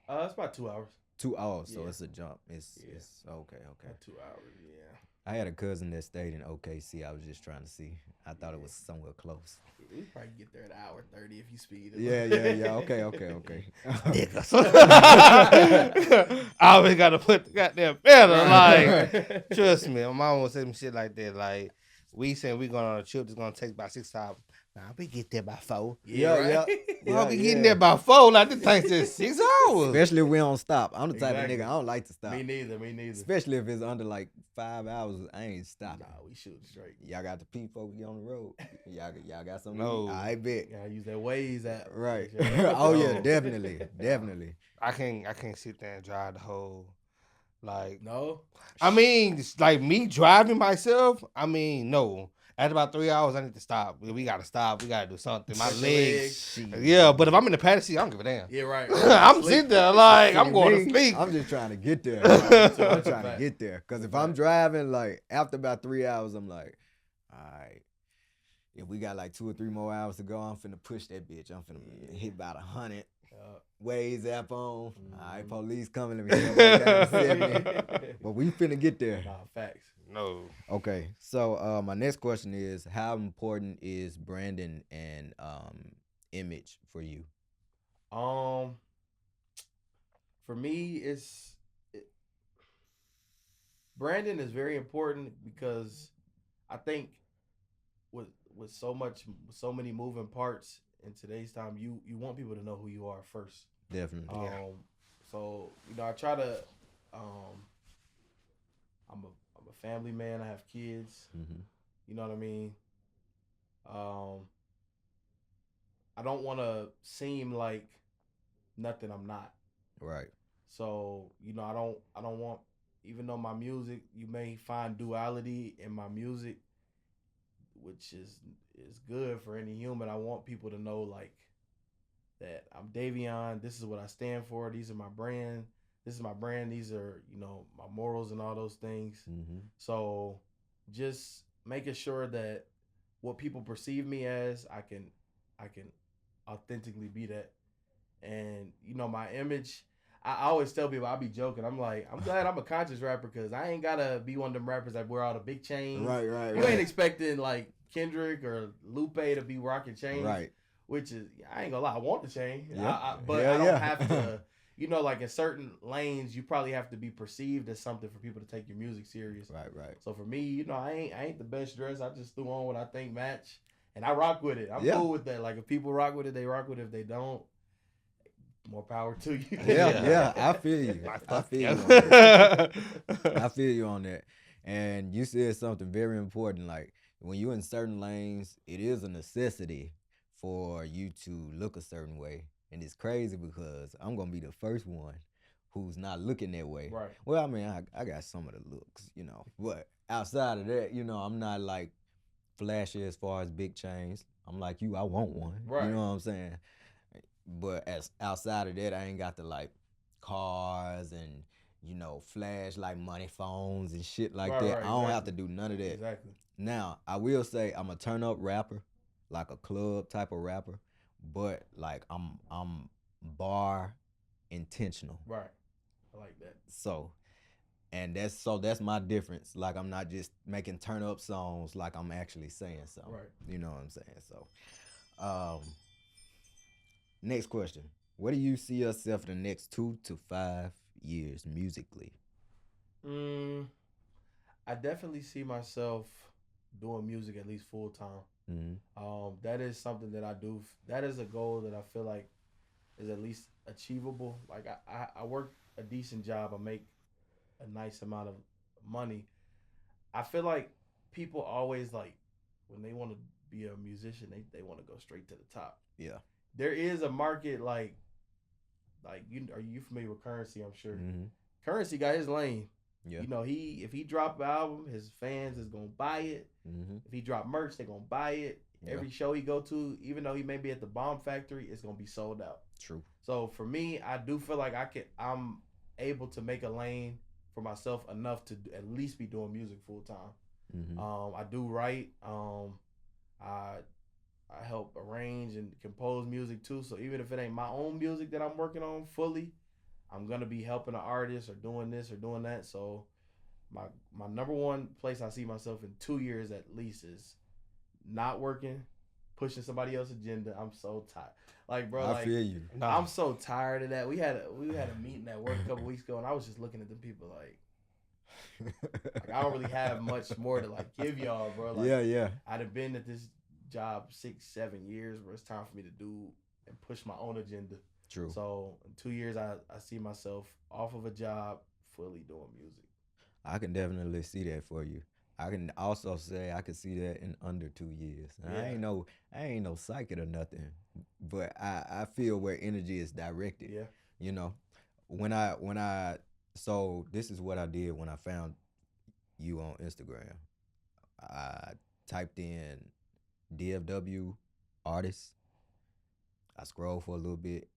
Speaker 3: It's about 2 hours.
Speaker 1: 2 hours, so
Speaker 3: Yeah.
Speaker 1: it's a jump. It's
Speaker 3: Yeah.
Speaker 1: it's okay.
Speaker 3: About 2 hours, yeah.
Speaker 1: I had a cousin that stayed in OKC. I was just trying to see. I thought it was somewhere close.
Speaker 3: We probably get there at an hour 30 if you speed it.
Speaker 1: Yeah. Okay.
Speaker 2: Niggas. I always got to put the goddamn pedal. Like, trust me, my mom will say some shit like that. Like, we saying we going on a trip that's going to take about 6 hours. Nah, we get there by 4.
Speaker 3: Yeah, right.
Speaker 2: I'll be getting there by 4. Like, this thing says 6 hours.
Speaker 1: Especially if we don't stop. I'm the type
Speaker 3: Exactly.
Speaker 1: of nigga I don't like to stop.
Speaker 3: Me neither.
Speaker 1: Especially if it's under like 5 hours, I ain't stopping.
Speaker 3: Nah, we shoot straight.
Speaker 1: Y'all got the people we on the road. Y'all got something.
Speaker 2: No.
Speaker 1: I bet.
Speaker 3: Gotta use that Waze app.
Speaker 1: Right.
Speaker 3: Yeah.
Speaker 1: Oh yeah, definitely.
Speaker 2: I can't sit there and drive the whole, like,
Speaker 3: No.
Speaker 2: I mean, it's like me driving myself. I mean, no. After about 3 hours, I need to stop. We gotta stop. We gotta do something. My
Speaker 3: Stretch your
Speaker 2: legs.
Speaker 1: Shit.
Speaker 2: Yeah, but if I'm in the paddock seat, I don't give a damn.
Speaker 3: Yeah, right.
Speaker 2: I'm sitting there like I'm going to
Speaker 1: Me,
Speaker 2: sleep.
Speaker 1: I'm just trying to get there.
Speaker 3: too.
Speaker 1: I'm trying to get there. Cause if I'm driving, like after about 3 hours, I'm like, all right. If we got like 2 or 3 more hours to go, I'm finna push that bitch. I'm finna hit about 100. Waze app on. All right, police coming. Let me get back down to 70. But we finna get there.
Speaker 3: Nah, facts.
Speaker 2: No.
Speaker 1: Okay, so my next question is, how important is branding and image for you?
Speaker 3: For me, branding is very important because I think with so many moving parts in today's time, you want people to know who you are first.
Speaker 1: Definitely.
Speaker 3: So I try to. I'm a family man. I have kids.
Speaker 1: Mm-hmm.
Speaker 3: You know what I mean. I don't want to seem like nothing I'm not.
Speaker 1: Right.
Speaker 3: So I don't want, even though my music, you may find duality in my music, which is good for any human. I want people to know like that I'm Davion. This is what I stand for. These are my brand. This is my brand. These are my morals and all those things.
Speaker 1: Mm-hmm.
Speaker 3: So just making sure that what people perceive me as, I can authentically be that. And my image, I always tell people, I be joking. I'm like, I'm glad I'm a conscious rapper because I ain't gotta be one of them rappers that wear all the big chains.
Speaker 1: Right.
Speaker 3: You ain't expecting like Kendrick or Lupe to be rocking chains.
Speaker 1: Right.
Speaker 3: Which is, I ain't gonna lie, I want the chain.
Speaker 1: Yeah.
Speaker 3: But I don't have to. Like in certain lanes, you probably have to be perceived as something for people to take your music serious.
Speaker 1: Right.
Speaker 3: So for me, I ain't the best dressed. I just threw on what I think match, and I rock with it. I'm cool with that. Like if people rock with it, they rock with it. If they don't, more power to you.
Speaker 1: Yeah. I feel you. I feel you. On
Speaker 2: Yeah.
Speaker 1: that. I feel you on that. And you said something very important. Like when you're in certain lanes, it is a necessity for you to look a certain way. And it's crazy because I'm gonna be the first one who's not looking that way.
Speaker 3: Right.
Speaker 1: Well, I mean, I got some of the looks, but outside of that, I'm not like flashy as far as big chains. I'm like you, I want one. You
Speaker 3: Right.
Speaker 1: know what I'm saying? But as outside of that, I ain't got the like cars and flash like money phones and shit like
Speaker 3: Right.
Speaker 1: that.
Speaker 3: Right.
Speaker 1: I don't have to
Speaker 3: Exactly.
Speaker 1: do none of that.
Speaker 3: Exactly.
Speaker 1: Now, I will say I'm a turn up rapper, like a club type of rapper, but like I'm bar intentional.
Speaker 3: Right. I like that.
Speaker 1: So, and that's my difference. Like I'm not just making turn up songs like I'm actually saying something.
Speaker 3: Right.
Speaker 1: You know what I'm saying? So, um next question. Where do you see yourself in the next 2 to 5 years musically?
Speaker 3: Mm, I definitely see myself doing music at least full time.
Speaker 1: Mm-hmm.
Speaker 3: That is something that I do. That is a goal that I feel like is at least achievable. Like I work a decent job. I make a nice amount of money. I feel like people always like when they want to be a musician, they want to go straight to the top.
Speaker 1: Yeah.
Speaker 3: There is a market like you are you familiar with Currency? I'm sure.
Speaker 1: Mm-hmm.
Speaker 3: Currency got his lane.
Speaker 1: Yeah.
Speaker 3: You know, he if he drop an album, his fans is gonna buy it.
Speaker 1: Mm-hmm.
Speaker 3: If he drop merch, they gonna buy it.
Speaker 1: Yeah.
Speaker 3: Every show he go to, even though he may be at the Bomb Factory, it's gonna be sold out.
Speaker 1: True.
Speaker 3: So for me, I do feel like I'm able to make a lane for myself enough to at least be doing music full time.
Speaker 1: Mm-hmm.
Speaker 3: I do write. I I help arrange and compose music too. So even if it ain't my own music that I'm working on fully, I'm gonna be helping an artist or doing this or doing that. So my number one place I see myself in 2 years at least is not working, pushing somebody else's agenda. I'm so tired. Like bro,
Speaker 1: I
Speaker 3: like
Speaker 1: feel you.
Speaker 3: I'm so tired of that. We had a meeting at work a couple weeks ago, and I was just looking at them people like I don't really have much more to like give y'all, bro. Like,
Speaker 1: yeah.
Speaker 3: I'd have been at this job 6, 7 years, where it's time for me to do and push my own agenda.
Speaker 1: True.
Speaker 3: So in 2 years, I see myself off of a job, fully doing music.
Speaker 1: I can definitely see that for you. I can also say I can see that in under 2 years. And
Speaker 3: Yeah.
Speaker 1: I ain't no psychic or nothing, but I feel where energy is directed.
Speaker 3: Yeah.
Speaker 1: You know, when I so this is what I did when I found you on Instagram. I typed in DFW artists. I scrolled for a little bit,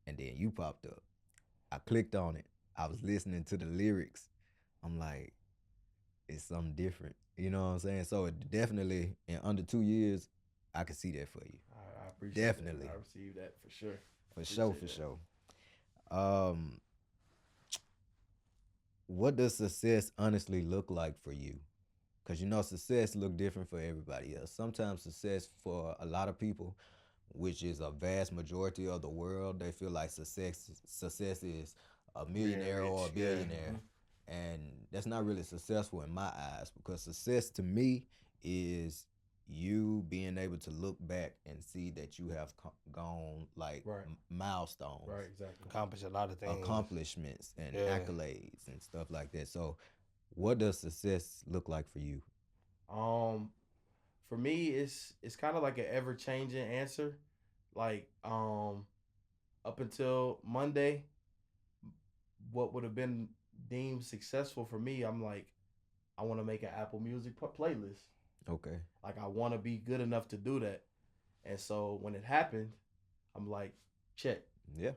Speaker 1: and then you popped up. I clicked on it. I was listening to the lyrics. I'm like, it's something different. You know what I'm saying? So it definitely in under 2 years, I can see that for you.
Speaker 3: I appreciate
Speaker 1: Definitely.
Speaker 3: that. I received that for sure.
Speaker 1: For sure, for
Speaker 3: Appreciate
Speaker 1: sure. Um, what does success honestly look like for you? Because success look different for everybody else. Sometimes success for a lot of people, which is a vast majority of the world, they feel like success is a millionaire or a
Speaker 2: rich, yeah.
Speaker 1: billionaire. And that's not really successful in my eyes, because success to me is you being able to look back and see that you have gone like
Speaker 3: Right.
Speaker 1: milestones,
Speaker 3: Right, exactly.
Speaker 2: Accomplish a lot of things.
Speaker 1: accomplishments and
Speaker 2: Yeah.
Speaker 1: accolades and stuff like that. So what does success look like for you?
Speaker 3: For me, it's kind of like an ever changing answer. Like, up until Monday, what would have been deemed successful for me, I'm like, I want to make an Apple Music playlist.
Speaker 1: Okay.
Speaker 3: Like, I want to be good enough to do that. And so when it happened, I'm like, check.
Speaker 1: Yeah.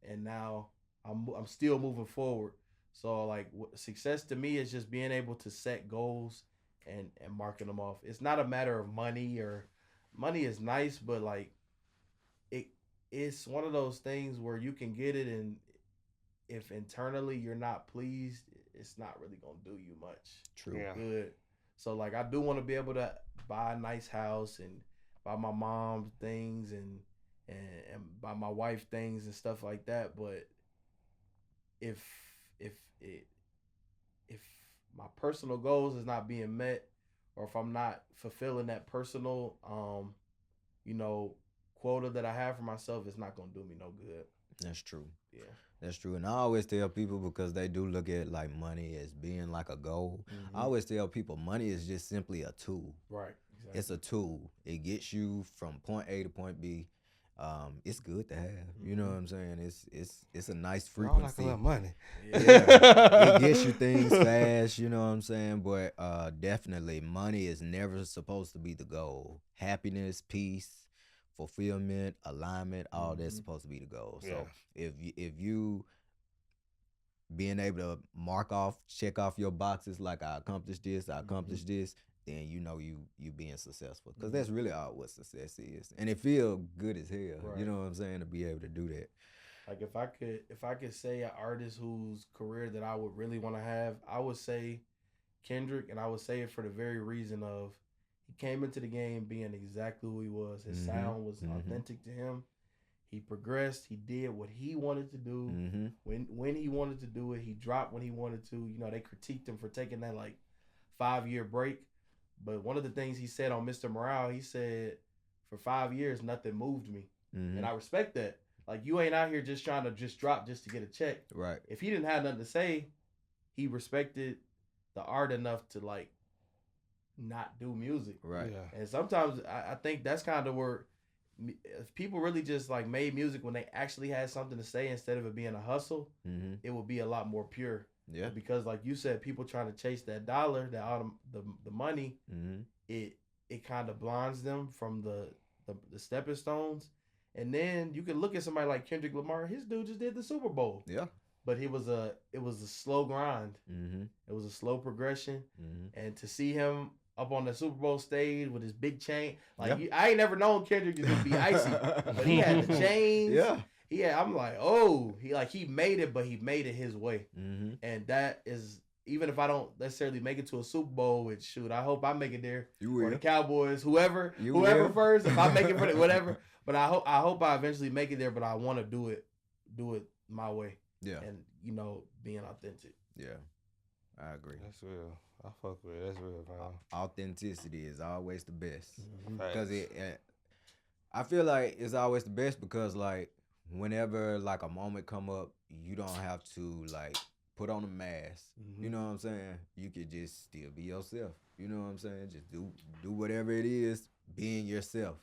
Speaker 3: And now I'm still moving forward. So like success to me is just being able to set goals and marking them off. It's not a matter of money, or money is nice, but like it it's one of those things where you can get it, and if internally you're not pleased, it's not really gonna do you much
Speaker 1: True.
Speaker 2: Yeah.
Speaker 3: good. So like I do want to be able to buy a nice house and buy my mom things and buy my wife things and stuff like that. But if if it if my personal goals is not being met, or if I'm not fulfilling that personal you know quota that I have for myself, it's not gonna do me no good.
Speaker 1: That's true.
Speaker 3: Yeah.
Speaker 1: That's true. And I always tell people, because they do look at like money as being like a goal. I
Speaker 3: Mhm.
Speaker 1: always tell people money is just simply a tool.
Speaker 3: Right. Exactly.
Speaker 1: It's a tool. It gets you from point A to point B. it's good to have. You know what I'm saying? It's a nice
Speaker 2: Y'all like a
Speaker 1: frequency.
Speaker 2: little money.
Speaker 1: Yeah, it gets you things fast. You know what I'm saying? But definitely, money is never supposed to be the goal. Happiness, peace, fulfillment, alignment, all that's supposed to be the goal.
Speaker 2: Yeah.
Speaker 1: So if you being able to check off your boxes, like I accomplished this, I accomplished this, then you know you being successful. Because that's really all what success is, and it feel good as hell. You
Speaker 3: Right.
Speaker 1: know what I'm saying, to be able to do that.
Speaker 3: Like if I could say an artist whose career that I would really want to have, I would say Kendrick, and I would say it for the very reason of he came into the game being exactly who he was. His sound was authentic to him. He progressed. He did what he wanted to do when he wanted to do it. He dropped when he wanted to. You know, they critiqued him for taking that like 5-year break, but one of the things he said on Mr. Morale, he said, "For 5 years, nothing moved me," and I respect that. Like, you ain't out here just trying to just drop just to get a check.
Speaker 1: Right.
Speaker 3: If he didn't have nothing to say, he respected the art enough to like not do music.
Speaker 1: Right.
Speaker 2: Yeah.
Speaker 3: And sometimes I think that's kind of where if people really just like made music when they actually had something to say instead of it being a hustle, it would be a lot more pure.
Speaker 1: Yeah.
Speaker 3: Because like you said, people trying to chase that dollar, that the money, it kind of blinds them from the stepping stones. And then you can look at somebody like Kendrick Lamar. His dude just did the Super Bowl.
Speaker 1: Yeah.
Speaker 3: But it was a slow grind. It was a slow progression. And to see him up on the Super Bowl stage with his big chain, like I ain't never known Kendrick to be icy, but he had the chains.
Speaker 1: Yeah.
Speaker 3: Yeah, I'm like, oh, he made it, but he made it his way. And that is, even if I don't necessarily make it to a Super Bowl, which shoot, I hope I make it there.
Speaker 1: You will.
Speaker 3: Or the Cowboys, whoever
Speaker 1: will.
Speaker 3: first. If I make it for it, whatever. But I hope I eventually make it there. But I want to do it my way.
Speaker 1: Yeah.
Speaker 3: And being authentic.
Speaker 1: Yeah. I agree.
Speaker 2: That's real. I fuck with it. That's real, man.
Speaker 1: Authenticity is always the best.
Speaker 2: Facts.
Speaker 1: Because I feel like it's always the best because like whenever like a moment come up, you don't have to like put on a mask. You know what I'm saying? You could just still be yourself. You know what I'm saying? Just do whatever it is, being yourself.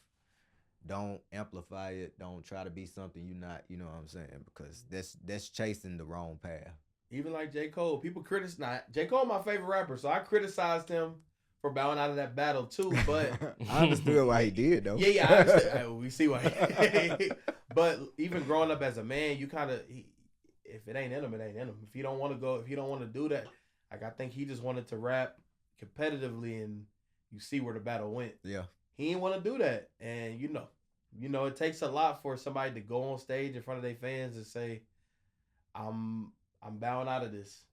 Speaker 1: Don't amplify it. Don't try to be something you're not. You know what I'm saying? Because that's chasing the wrong path.
Speaker 3: Even like J. Cole, people criticize. J. Cole, my favorite rapper, so I criticized him for bowing out of that battle too. But
Speaker 1: I understood why he did though.
Speaker 3: Yeah, I understand. We see why. But even growing up as a man, you kind of, if it ain't in him, it ain't in him. If you don't want to go, if you don't want to do that, like I think he just wanted to rap competitively, and you see where the battle went.
Speaker 1: Yeah.
Speaker 3: He didn't want to do that, and it takes a lot for somebody to go on stage in front of their fans and say, I'm bowing out of this.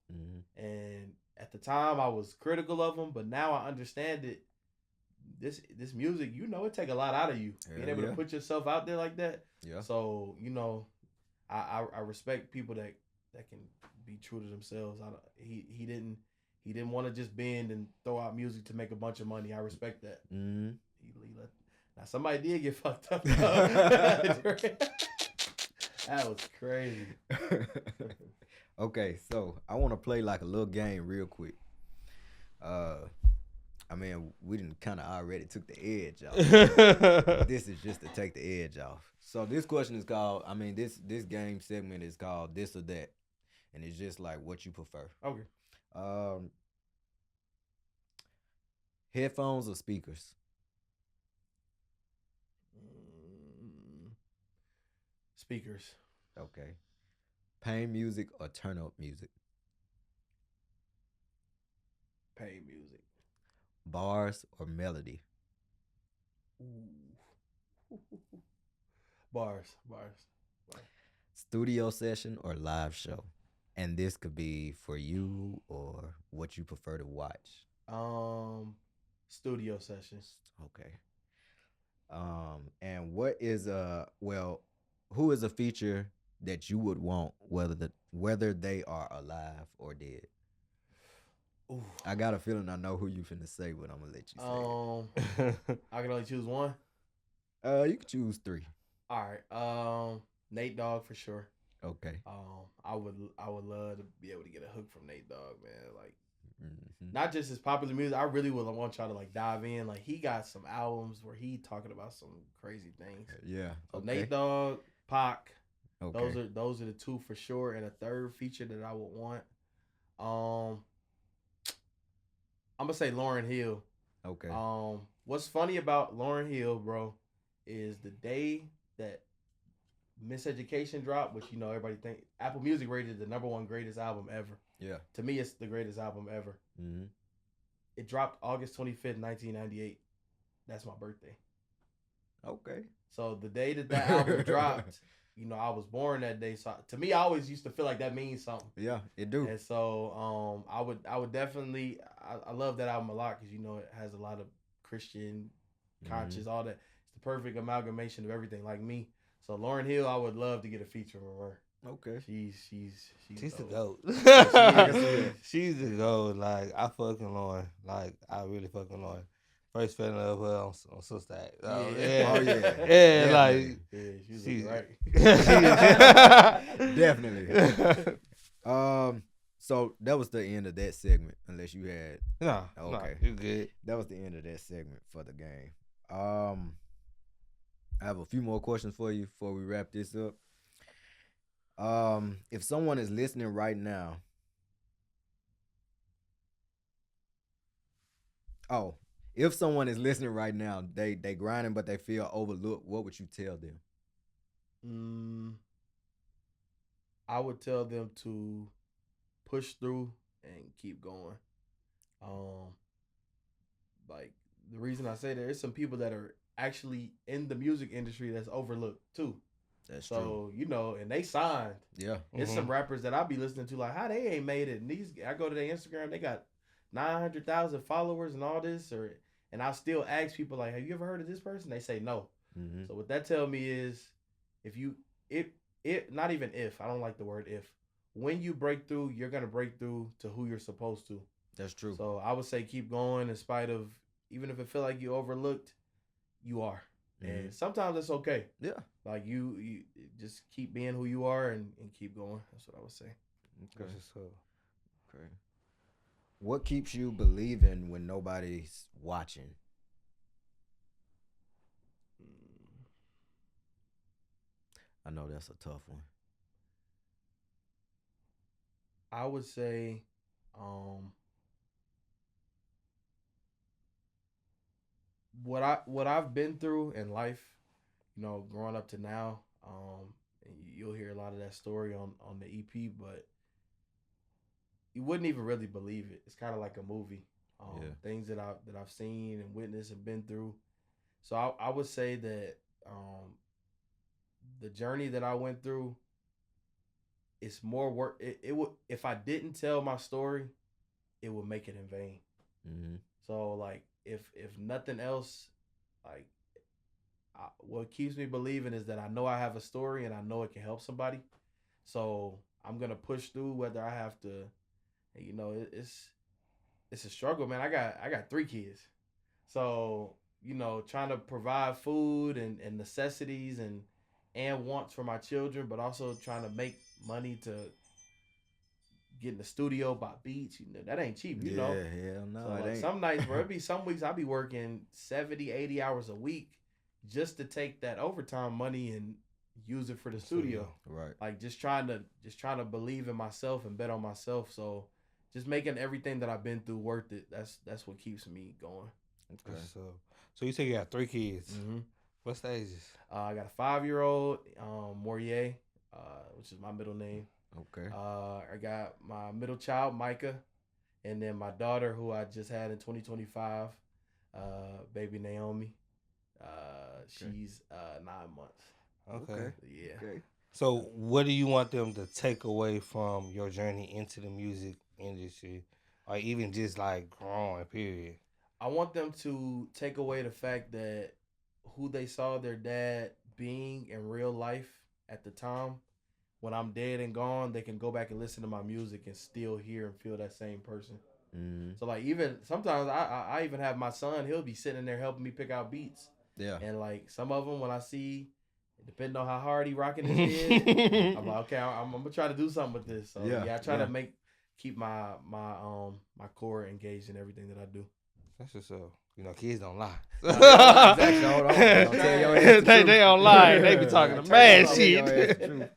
Speaker 3: And at the time I was critical of him, but now I understand it. This music, it take a lot out of you. Being able to put yourself out there like that.
Speaker 1: Yeah.
Speaker 3: So, I respect people that can be true to themselves. He didn't want to just bend and throw out music to make a bunch of money. I respect that. Now somebody did get fucked up. That was crazy.
Speaker 1: Okay, so I want to play like a little game real quick. I mean, we didn't kind of already took the edge off. This is just to take the edge off. So this question is called, this game segment is called This or That. And it's just like what you prefer.
Speaker 3: Okay.
Speaker 1: Headphones or speakers?
Speaker 3: Speakers.
Speaker 1: Okay. Pain music or turn up music?
Speaker 3: Pain music.
Speaker 1: Bars or melody?
Speaker 3: Ooh. Bars.
Speaker 1: Studio session or live show? And this could be for you or what you prefer to watch.
Speaker 3: Studio sessions.
Speaker 1: Okay. And what is who is a feature that you would want whether they are alive or dead?
Speaker 3: Ooh.
Speaker 1: I got a feeling I know who you finna say, but I'm gonna let you say
Speaker 3: I can only choose one.
Speaker 1: You can choose 3.
Speaker 3: All right. Nate Dogg for sure.
Speaker 1: Okay.
Speaker 3: I would love to be able to get a hook from Nate Dogg, man. Like Not just his popular music. I really would want y'all to like dive in. Like he got some albums where he talking about some crazy things.
Speaker 1: Yeah.
Speaker 3: So
Speaker 1: Okay.
Speaker 3: Nate Dogg, Pac,
Speaker 1: Okay.
Speaker 3: those are the two for sure. And a third feature that I would want. Um, I'm gonna say Lauryn Hill.
Speaker 1: Okay.
Speaker 3: What's funny about Lauryn Hill, bro, is the day that Miseducation dropped, which everybody think Apple Music rated the number one greatest album ever.
Speaker 1: Yeah.
Speaker 3: To me, it's the greatest album ever.
Speaker 1: Mm-hmm.
Speaker 3: It dropped August 25th, 1998. That's my birthday.
Speaker 1: Okay.
Speaker 3: So the day that album dropped, I was born that day. So to me, I always used to feel like that means something.
Speaker 1: Yeah, it do.
Speaker 3: And so I would definitely I love that album a lot because it has a lot of Christian conscious, all that. It's the perfect amalgamation of everything, like me. So Lauryn Hill, I would love to get a feature from her.
Speaker 1: Okay.
Speaker 2: She's the
Speaker 3: dope.
Speaker 2: GOAT. She's the GOAT. Like I fucking Lauren. Like I really fucking Lauren. First fell in love with her on Sister Act.
Speaker 3: Yeah.
Speaker 2: Yeah.
Speaker 1: Oh yeah.
Speaker 2: Yeah,
Speaker 1: Definitely.
Speaker 2: like
Speaker 3: Yeah,
Speaker 2: she's
Speaker 3: right.
Speaker 1: Definitely. So that was the end of that segment. Unless you had.
Speaker 2: No,
Speaker 1: Okay.
Speaker 2: you good.
Speaker 1: That was the end of that segment for the game. I have a few more questions for you before we wrap this up. If someone is listening right now, if someone is listening right now, they grinding but they feel overlooked, what would you tell them?
Speaker 3: I would tell them to push through and keep going. Like the reason I say that, there's some people that are actually in the music industry that's overlooked too.
Speaker 1: That's true.
Speaker 3: So, and they signed.
Speaker 1: Yeah.
Speaker 3: It's some rappers that I be listening to, like, how they ain't made it. And I go to their Instagram, they got 900,000 followers and all this, and I still ask people, like, have you ever heard of this person? They say no.
Speaker 1: Mm-hmm.
Speaker 3: So what that tell me is, not even if, I don't like the word if, when you break through, you're gonna break through to who you're supposed to.
Speaker 1: That's true.
Speaker 3: So I would say keep going in spite of, even if it feel like you overlooked, you are. Mm-hmm. And sometimes it's okay.
Speaker 1: Yeah.
Speaker 3: Like you just keep being who you are and keep going. That's what I would say.
Speaker 1: Okay. Okay. What keeps you believing when nobody's watching? I know that's a tough one.
Speaker 3: I would say, what I've been through in life, growing up to now, and you'll hear a lot of that story on the EP, but you wouldn't even really believe it. It's kind of like a movie. Things that I've seen and witnessed and been through. So I would say that the journey that I went through, it's more work. It would, if I didn't tell my story, it would make it in vain.
Speaker 1: Mm-hmm.
Speaker 3: So like if nothing else, like what keeps me believing is that I know I have a story and I know it can help somebody. So I'm gonna push through whether I have to. It's a struggle, man. I got 3 kids, so trying to provide food and necessities and wants for my children, but also trying to make money to get in the studio, buy beats. That ain't cheap,
Speaker 1: Yeah, hell no.
Speaker 3: So
Speaker 1: it ain't.
Speaker 3: some nights, bro, it be some weeks I be working 70, 80 hours a week just to take that overtime money and use it for the studio.
Speaker 1: Right.
Speaker 3: Like just trying to believe in myself and bet on myself. So just making everything that I've been through worth it. That's what keeps me going.
Speaker 1: Okay.
Speaker 2: So you say you got 3 kids.
Speaker 3: Mm-hmm.
Speaker 2: What stages?
Speaker 3: I got a 5-year-old, Morye, which is my middle name.
Speaker 1: Okay.
Speaker 3: I got my middle child, Micah, and then my daughter, who I just had in 2025, baby Naomi. She's 9 months.
Speaker 2: Okay.
Speaker 3: Yeah.
Speaker 1: Okay.
Speaker 2: So what do you want them to take away from your journey into the music industry, or even just like growing, period?
Speaker 3: I want them to take away the fact that who they saw their dad being in real life at the time, when I'm dead and gone, they can go back and listen to my music and still hear and feel that same person.
Speaker 1: Mm-hmm.
Speaker 3: So like even sometimes I even have my son, he'll be sitting there helping me pick out beats.
Speaker 1: Yeah.
Speaker 3: And like some of them, when I see, depending on how hard he rocking his head, I'm like, okay, I'm gonna try to do something with this. So yeah, I try to keep my core engaged in everything that I do.
Speaker 2: That's just so. You know, kids don't lie.
Speaker 3: No, they don't lie. Exactly.
Speaker 1: Hold on. Don't tell your ass the
Speaker 2: they
Speaker 1: truth.
Speaker 2: don't lie. They be talking
Speaker 1: Don't
Speaker 2: the
Speaker 1: tell
Speaker 2: mad
Speaker 1: your
Speaker 2: shit.
Speaker 1: ass the truth.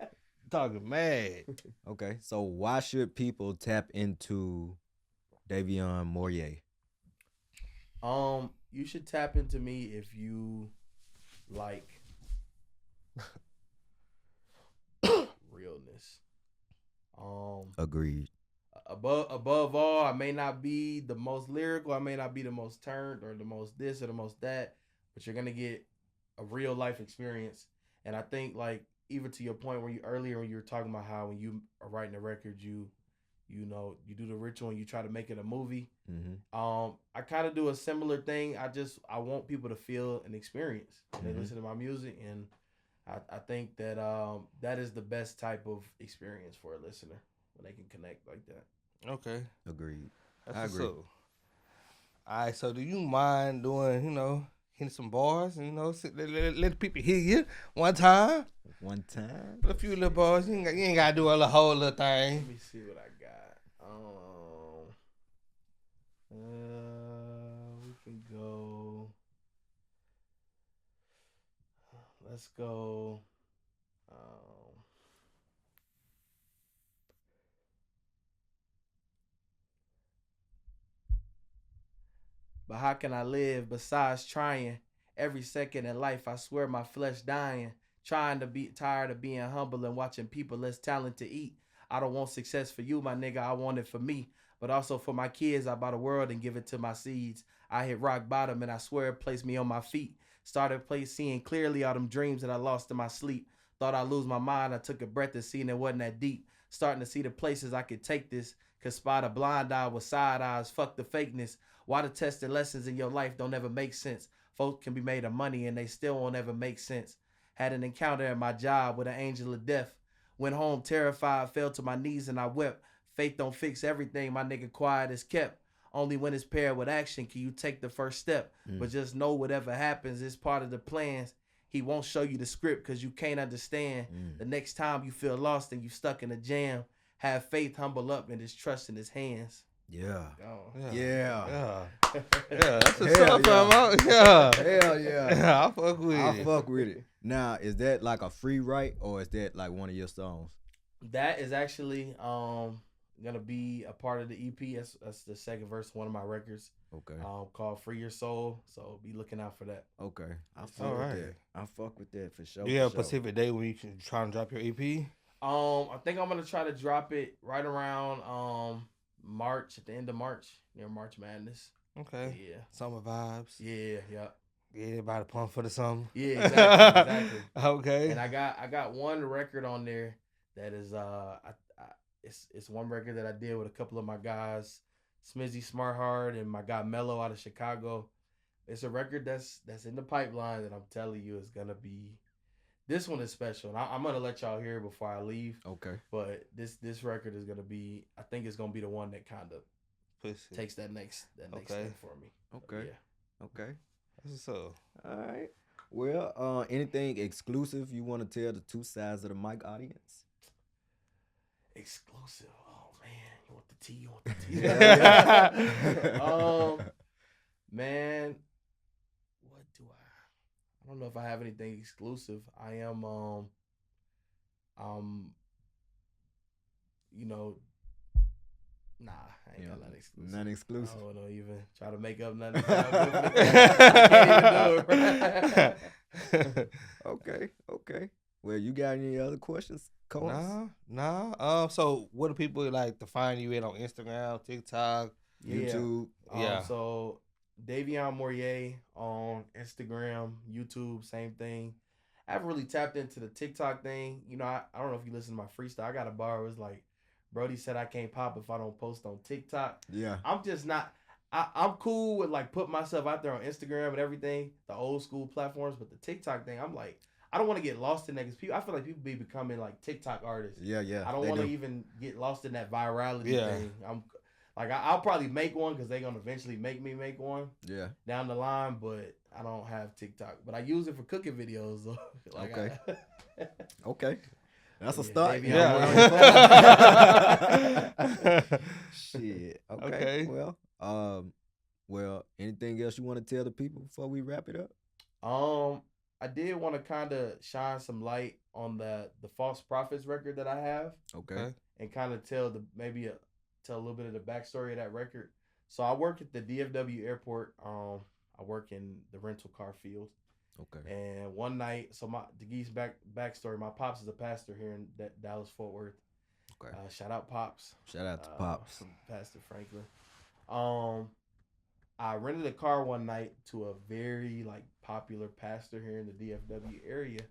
Speaker 2: Talking mad.
Speaker 1: Okay, so why should people tap into Davion Morye?
Speaker 3: You should tap into me if you like realness.
Speaker 1: Agreed.
Speaker 3: Above all, I may not be the most lyrical, I may not be the most turned or the most this or the most that, but you're gonna get a real life experience. And I think like even to your point where you earlier when you were talking about how when you are writing a record, you know, you do the ritual and you try to make it a movie.
Speaker 1: Mm-hmm.
Speaker 3: I kind of do a similar thing. I want people to feel an experience when they listen to my music, and I think that that is the best type of experience for a listener when they can connect like that.
Speaker 2: Okay.
Speaker 1: Agreed.
Speaker 2: That's
Speaker 1: I
Speaker 2: what's
Speaker 1: agree.
Speaker 2: up. All right, so do you mind doing, hitting some bars and, let the people hear you one time?
Speaker 1: One time.
Speaker 2: A few little bars. You ain't got to do a whole little
Speaker 3: Let
Speaker 2: thing.
Speaker 3: me see what I got. We can go. Let's go. But how can I live besides trying? Every second in life, I swear my flesh dying. Trying to be tired of being humble and watching people less talented eat. I don't want success for you, my nigga. I want it for me. But also for my kids, I buy the world and give it to my seeds. I hit rock bottom and I swear it placed me on my feet. Started seeing clearly all them dreams that I lost in my sleep. Thought I'd lose my mind. I took a breath and seen it wasn't that deep. Starting to see the places I could take this. Could spot a blind eye with side eyes. Fuck the fakeness. Why the tested lessons in your life don't ever make sense? Folks can be made of money and they still won't ever make sense. Had an encounter at my job with an angel of death. Went home terrified, fell to my knees and I wept. Faith don't fix everything, my nigga, quiet is kept. Only when it's paired with action can you take the first step. But just know whatever happens is part of the plans. He won't show you the script because you can't understand. The next time you feel lost and you stuck in a jam, have faith, humble up, and just trust in his hands.
Speaker 1: Yeah.
Speaker 3: Oh.
Speaker 1: Yeah.
Speaker 2: Yeah, that's what's
Speaker 1: Hell
Speaker 2: up,
Speaker 1: yeah.
Speaker 2: fam. Yeah.
Speaker 1: Hell yeah.
Speaker 2: I fuck with
Speaker 1: I
Speaker 2: it.
Speaker 1: fuck with it. Now, is that like a free write or is that like one of your songs?
Speaker 3: That is actually gonna be a part of the EP. That's the second verse of one of my records.
Speaker 1: Okay.
Speaker 3: Called Free Your Soul. So be looking out for that.
Speaker 1: Okay. I fuck
Speaker 2: All
Speaker 1: with
Speaker 2: right.
Speaker 1: that. I fuck with that for sure.
Speaker 2: Do you have a
Speaker 1: for sure.
Speaker 2: specific day when you can try and drop your E EP?
Speaker 3: I think I'm gonna try to drop it right around March, at the end of March, near March Madness.
Speaker 2: Okay.
Speaker 3: Yeah.
Speaker 2: Summer vibes.
Speaker 3: Yeah.
Speaker 2: Get everybody pumped for the summer.
Speaker 3: Yeah, exactly.
Speaker 2: Okay.
Speaker 3: And I got one record on there that is it's one record that I did with a couple of my guys, Smizzy Smartheart and my guy Mello out of Chicago. It's a record that's in the pipeline that I'm telling you is gonna be. This one is special, and I'm gonna let y'all hear it before I leave.
Speaker 1: Okay.
Speaker 3: But this record is gonna be. I think it's gonna be the one that kind of takes that next step for me.
Speaker 1: Okay.
Speaker 3: Yeah.
Speaker 1: Okay.
Speaker 2: That's what's up.
Speaker 1: All right. Well, anything exclusive you want to tell the two sides of the mic audience?
Speaker 3: Exclusive. Oh man, you want the tea? You want the tea? Man, what do I don't know if I have anything exclusive. I am nah, I ain't got nothing exclusive.
Speaker 1: Nothing exclusive.
Speaker 3: I don't even try to make up nothing. I can't even do it.
Speaker 1: Okay. Well, you got any other questions, Coles?
Speaker 2: Nah. So what do people like to find you in on Instagram, TikTok,
Speaker 1: YouTube?
Speaker 2: Yeah.
Speaker 3: So Davion Morye on Instagram, YouTube, same thing. I haven't really tapped into the TikTok thing. You know, I don't know if you listen to my freestyle. I got a bar where it's like, Brody said I can't pop if I don't post on TikTok.
Speaker 1: Yeah.
Speaker 3: I'm just not. I'm cool with like putting myself out there on Instagram and everything, the old school platforms, but the TikTok thing, I'm like, I don't want to get lost in that because I feel like people be becoming like TikTok artists.
Speaker 1: Yeah.
Speaker 3: I don't want to even get lost in that virality thing. I'm like, I'll probably make one because they're gonna eventually make me make one.
Speaker 1: Yeah.
Speaker 3: Down the line, but I don't have TikTok. But I use it for cooking videos. So, like
Speaker 1: Okay. Okay. That's a
Speaker 3: Yeah,
Speaker 1: start.
Speaker 3: Davion
Speaker 2: Yeah.
Speaker 1: Shit. Okay.
Speaker 2: Okay.
Speaker 1: Well, anything else you want to tell the people before we wrap it up?
Speaker 3: I did want to kind of shine some light on the False Prophets record that I have,
Speaker 1: Okay.
Speaker 3: and kind of tell tell a little bit of the backstory of that record. So I work at the DFW airport. I work in the rental car field.
Speaker 1: Okay.
Speaker 3: And one night, so to give you backstory, my pops is a pastor here in Dallas Fort Worth.
Speaker 1: Okay.
Speaker 3: Shout out Pops.
Speaker 1: Shout out to Pops.
Speaker 3: Pastor Franklin. I rented a car one night to a very popular pastor here in the DFW area,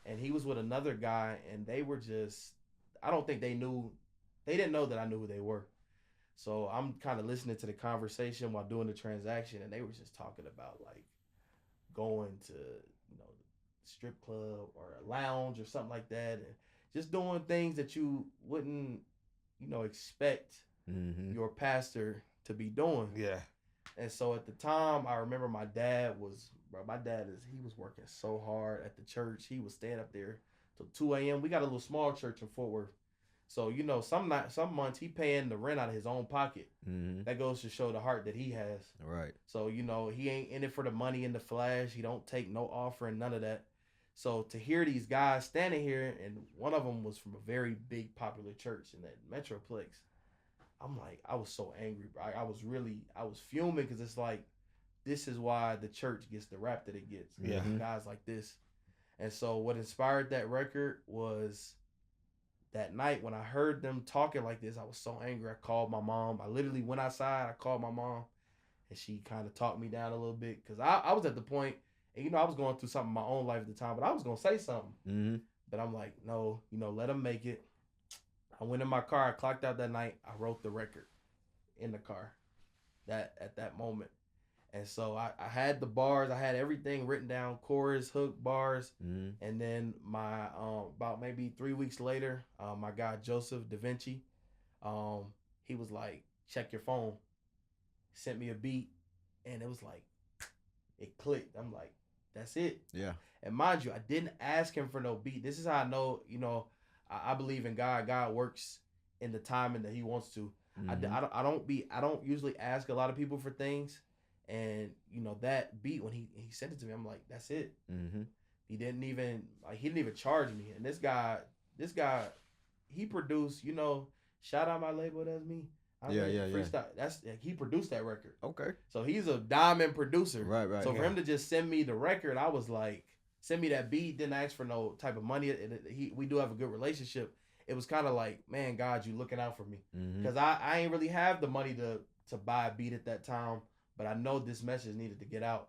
Speaker 3: and he was with another guy, and they were just, I don't think they didn't know that I knew who they were. So I'm kind of listening to the conversation while doing the transaction, and they were just talking about going to strip club or a lounge or something like that, and just doing things that you wouldn't expect your pastor to be doing.
Speaker 2: Yeah.
Speaker 3: And so at the time, I remember my dad was working so hard at the church. He was staying up there till 2 a.m. We got a little small church in Fort Worth. So, some months he paying the rent out of his own pocket.
Speaker 1: Mm-hmm.
Speaker 3: That goes to show the heart that he has.
Speaker 1: Right.
Speaker 3: So, he ain't in it for the money and the flash. He don't take no offering, none of that. So to hear these guys standing here, and one of them was from a very big popular church in that Metroplex, I was so angry, bro. I was fuming, because it's this is why the church gets the rap that it gets.
Speaker 2: Yeah.
Speaker 3: Guys like this. And so what inspired that record was that night when I heard them talking like this. I was so angry. I called my mom. I literally went outside. I called my mom, and she kind of talked me down a little bit, because I was at the point, and I was going through something in my own life at the time, but I was going to say something.
Speaker 1: Mm-hmm.
Speaker 3: But I'm like, no, let them make it. I went in my car. I clocked out that night. I wrote the record in the car at that moment. And so I had the bars. I had everything written down, chorus, hook, bars.
Speaker 1: Mm-hmm.
Speaker 3: And then my about maybe 3 weeks later, my guy Joseph Da Vinci, he was like, check your phone. Sent me a beat, and it was like, it clicked. I'm like, that's it.
Speaker 1: Yeah.
Speaker 3: And mind you, I didn't ask him for no beat. This is how I know, I believe in God. God works in the timing that He wants to.
Speaker 1: Mm-hmm.
Speaker 3: I don't usually ask a lot of people for things, and that beat, when he sent it to me, I'm like, that's it.
Speaker 1: Mm-hmm.
Speaker 3: He didn't even charge me. And this guy, he produced. Shout out my label. That's me.
Speaker 1: Yeah.
Speaker 3: Freestyle. That's he produced that record.
Speaker 1: Okay.
Speaker 3: So he's a diamond producer.
Speaker 1: Right.
Speaker 3: So for him to just send me the record, I was like, send me that beat. Didn't ask for no type of money. We do have a good relationship. It was kind of like, man, God, you looking out for me, because I ain't really have the money to buy a beat at that time, but I know this message needed to get out.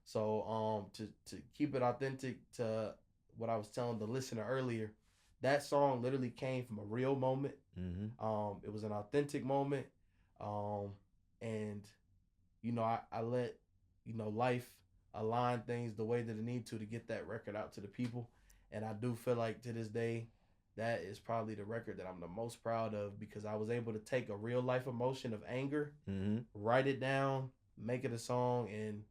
Speaker 3: So to keep it authentic to what I was telling the listener earlier, that song literally came from a real moment.
Speaker 1: Mm-hmm.
Speaker 3: It was an authentic moment, and I let life align things the way that it need to get that record out to the people. And I do feel like to this day, that is probably the record that I'm the most proud of, because I was able to take a real life emotion of anger, write it down, make it a song, and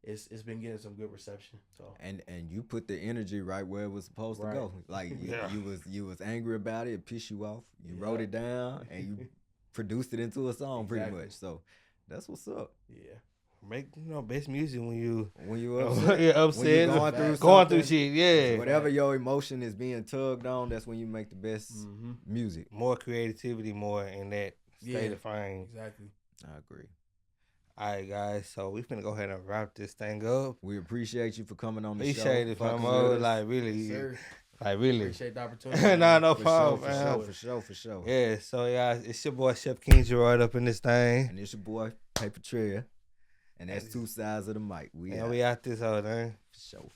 Speaker 3: it's been getting some good reception. So
Speaker 1: and you put the energy right where it was supposed to go. Like you was angry about it pissed you off. You wrote it down and you produced it into a song pretty much. So that's what's up.
Speaker 3: Yeah.
Speaker 2: Make best music when you
Speaker 1: upset,
Speaker 2: upset,
Speaker 1: when you
Speaker 2: going through shit. Yeah.
Speaker 1: Whatever your emotion is being tugged on, that's when you make the best music.
Speaker 2: More creativity, more in that state of frame.
Speaker 3: Exactly.
Speaker 1: I agree.
Speaker 2: All right, guys. So we finna go ahead and wrap this thing up.
Speaker 1: We appreciate you for coming on the show.
Speaker 2: Appreciate it, famo. Like really,
Speaker 3: Yes,
Speaker 2: like really.
Speaker 3: Appreciate the opportunity.
Speaker 2: No
Speaker 1: For
Speaker 2: problem.
Speaker 1: sure.
Speaker 2: Yeah. So yeah, it's your boy Chef King Gerard up in this thing,
Speaker 1: And it's your boy Paper Trail, and that's two sides of the mic. We
Speaker 2: out this whole thing.
Speaker 1: for sure.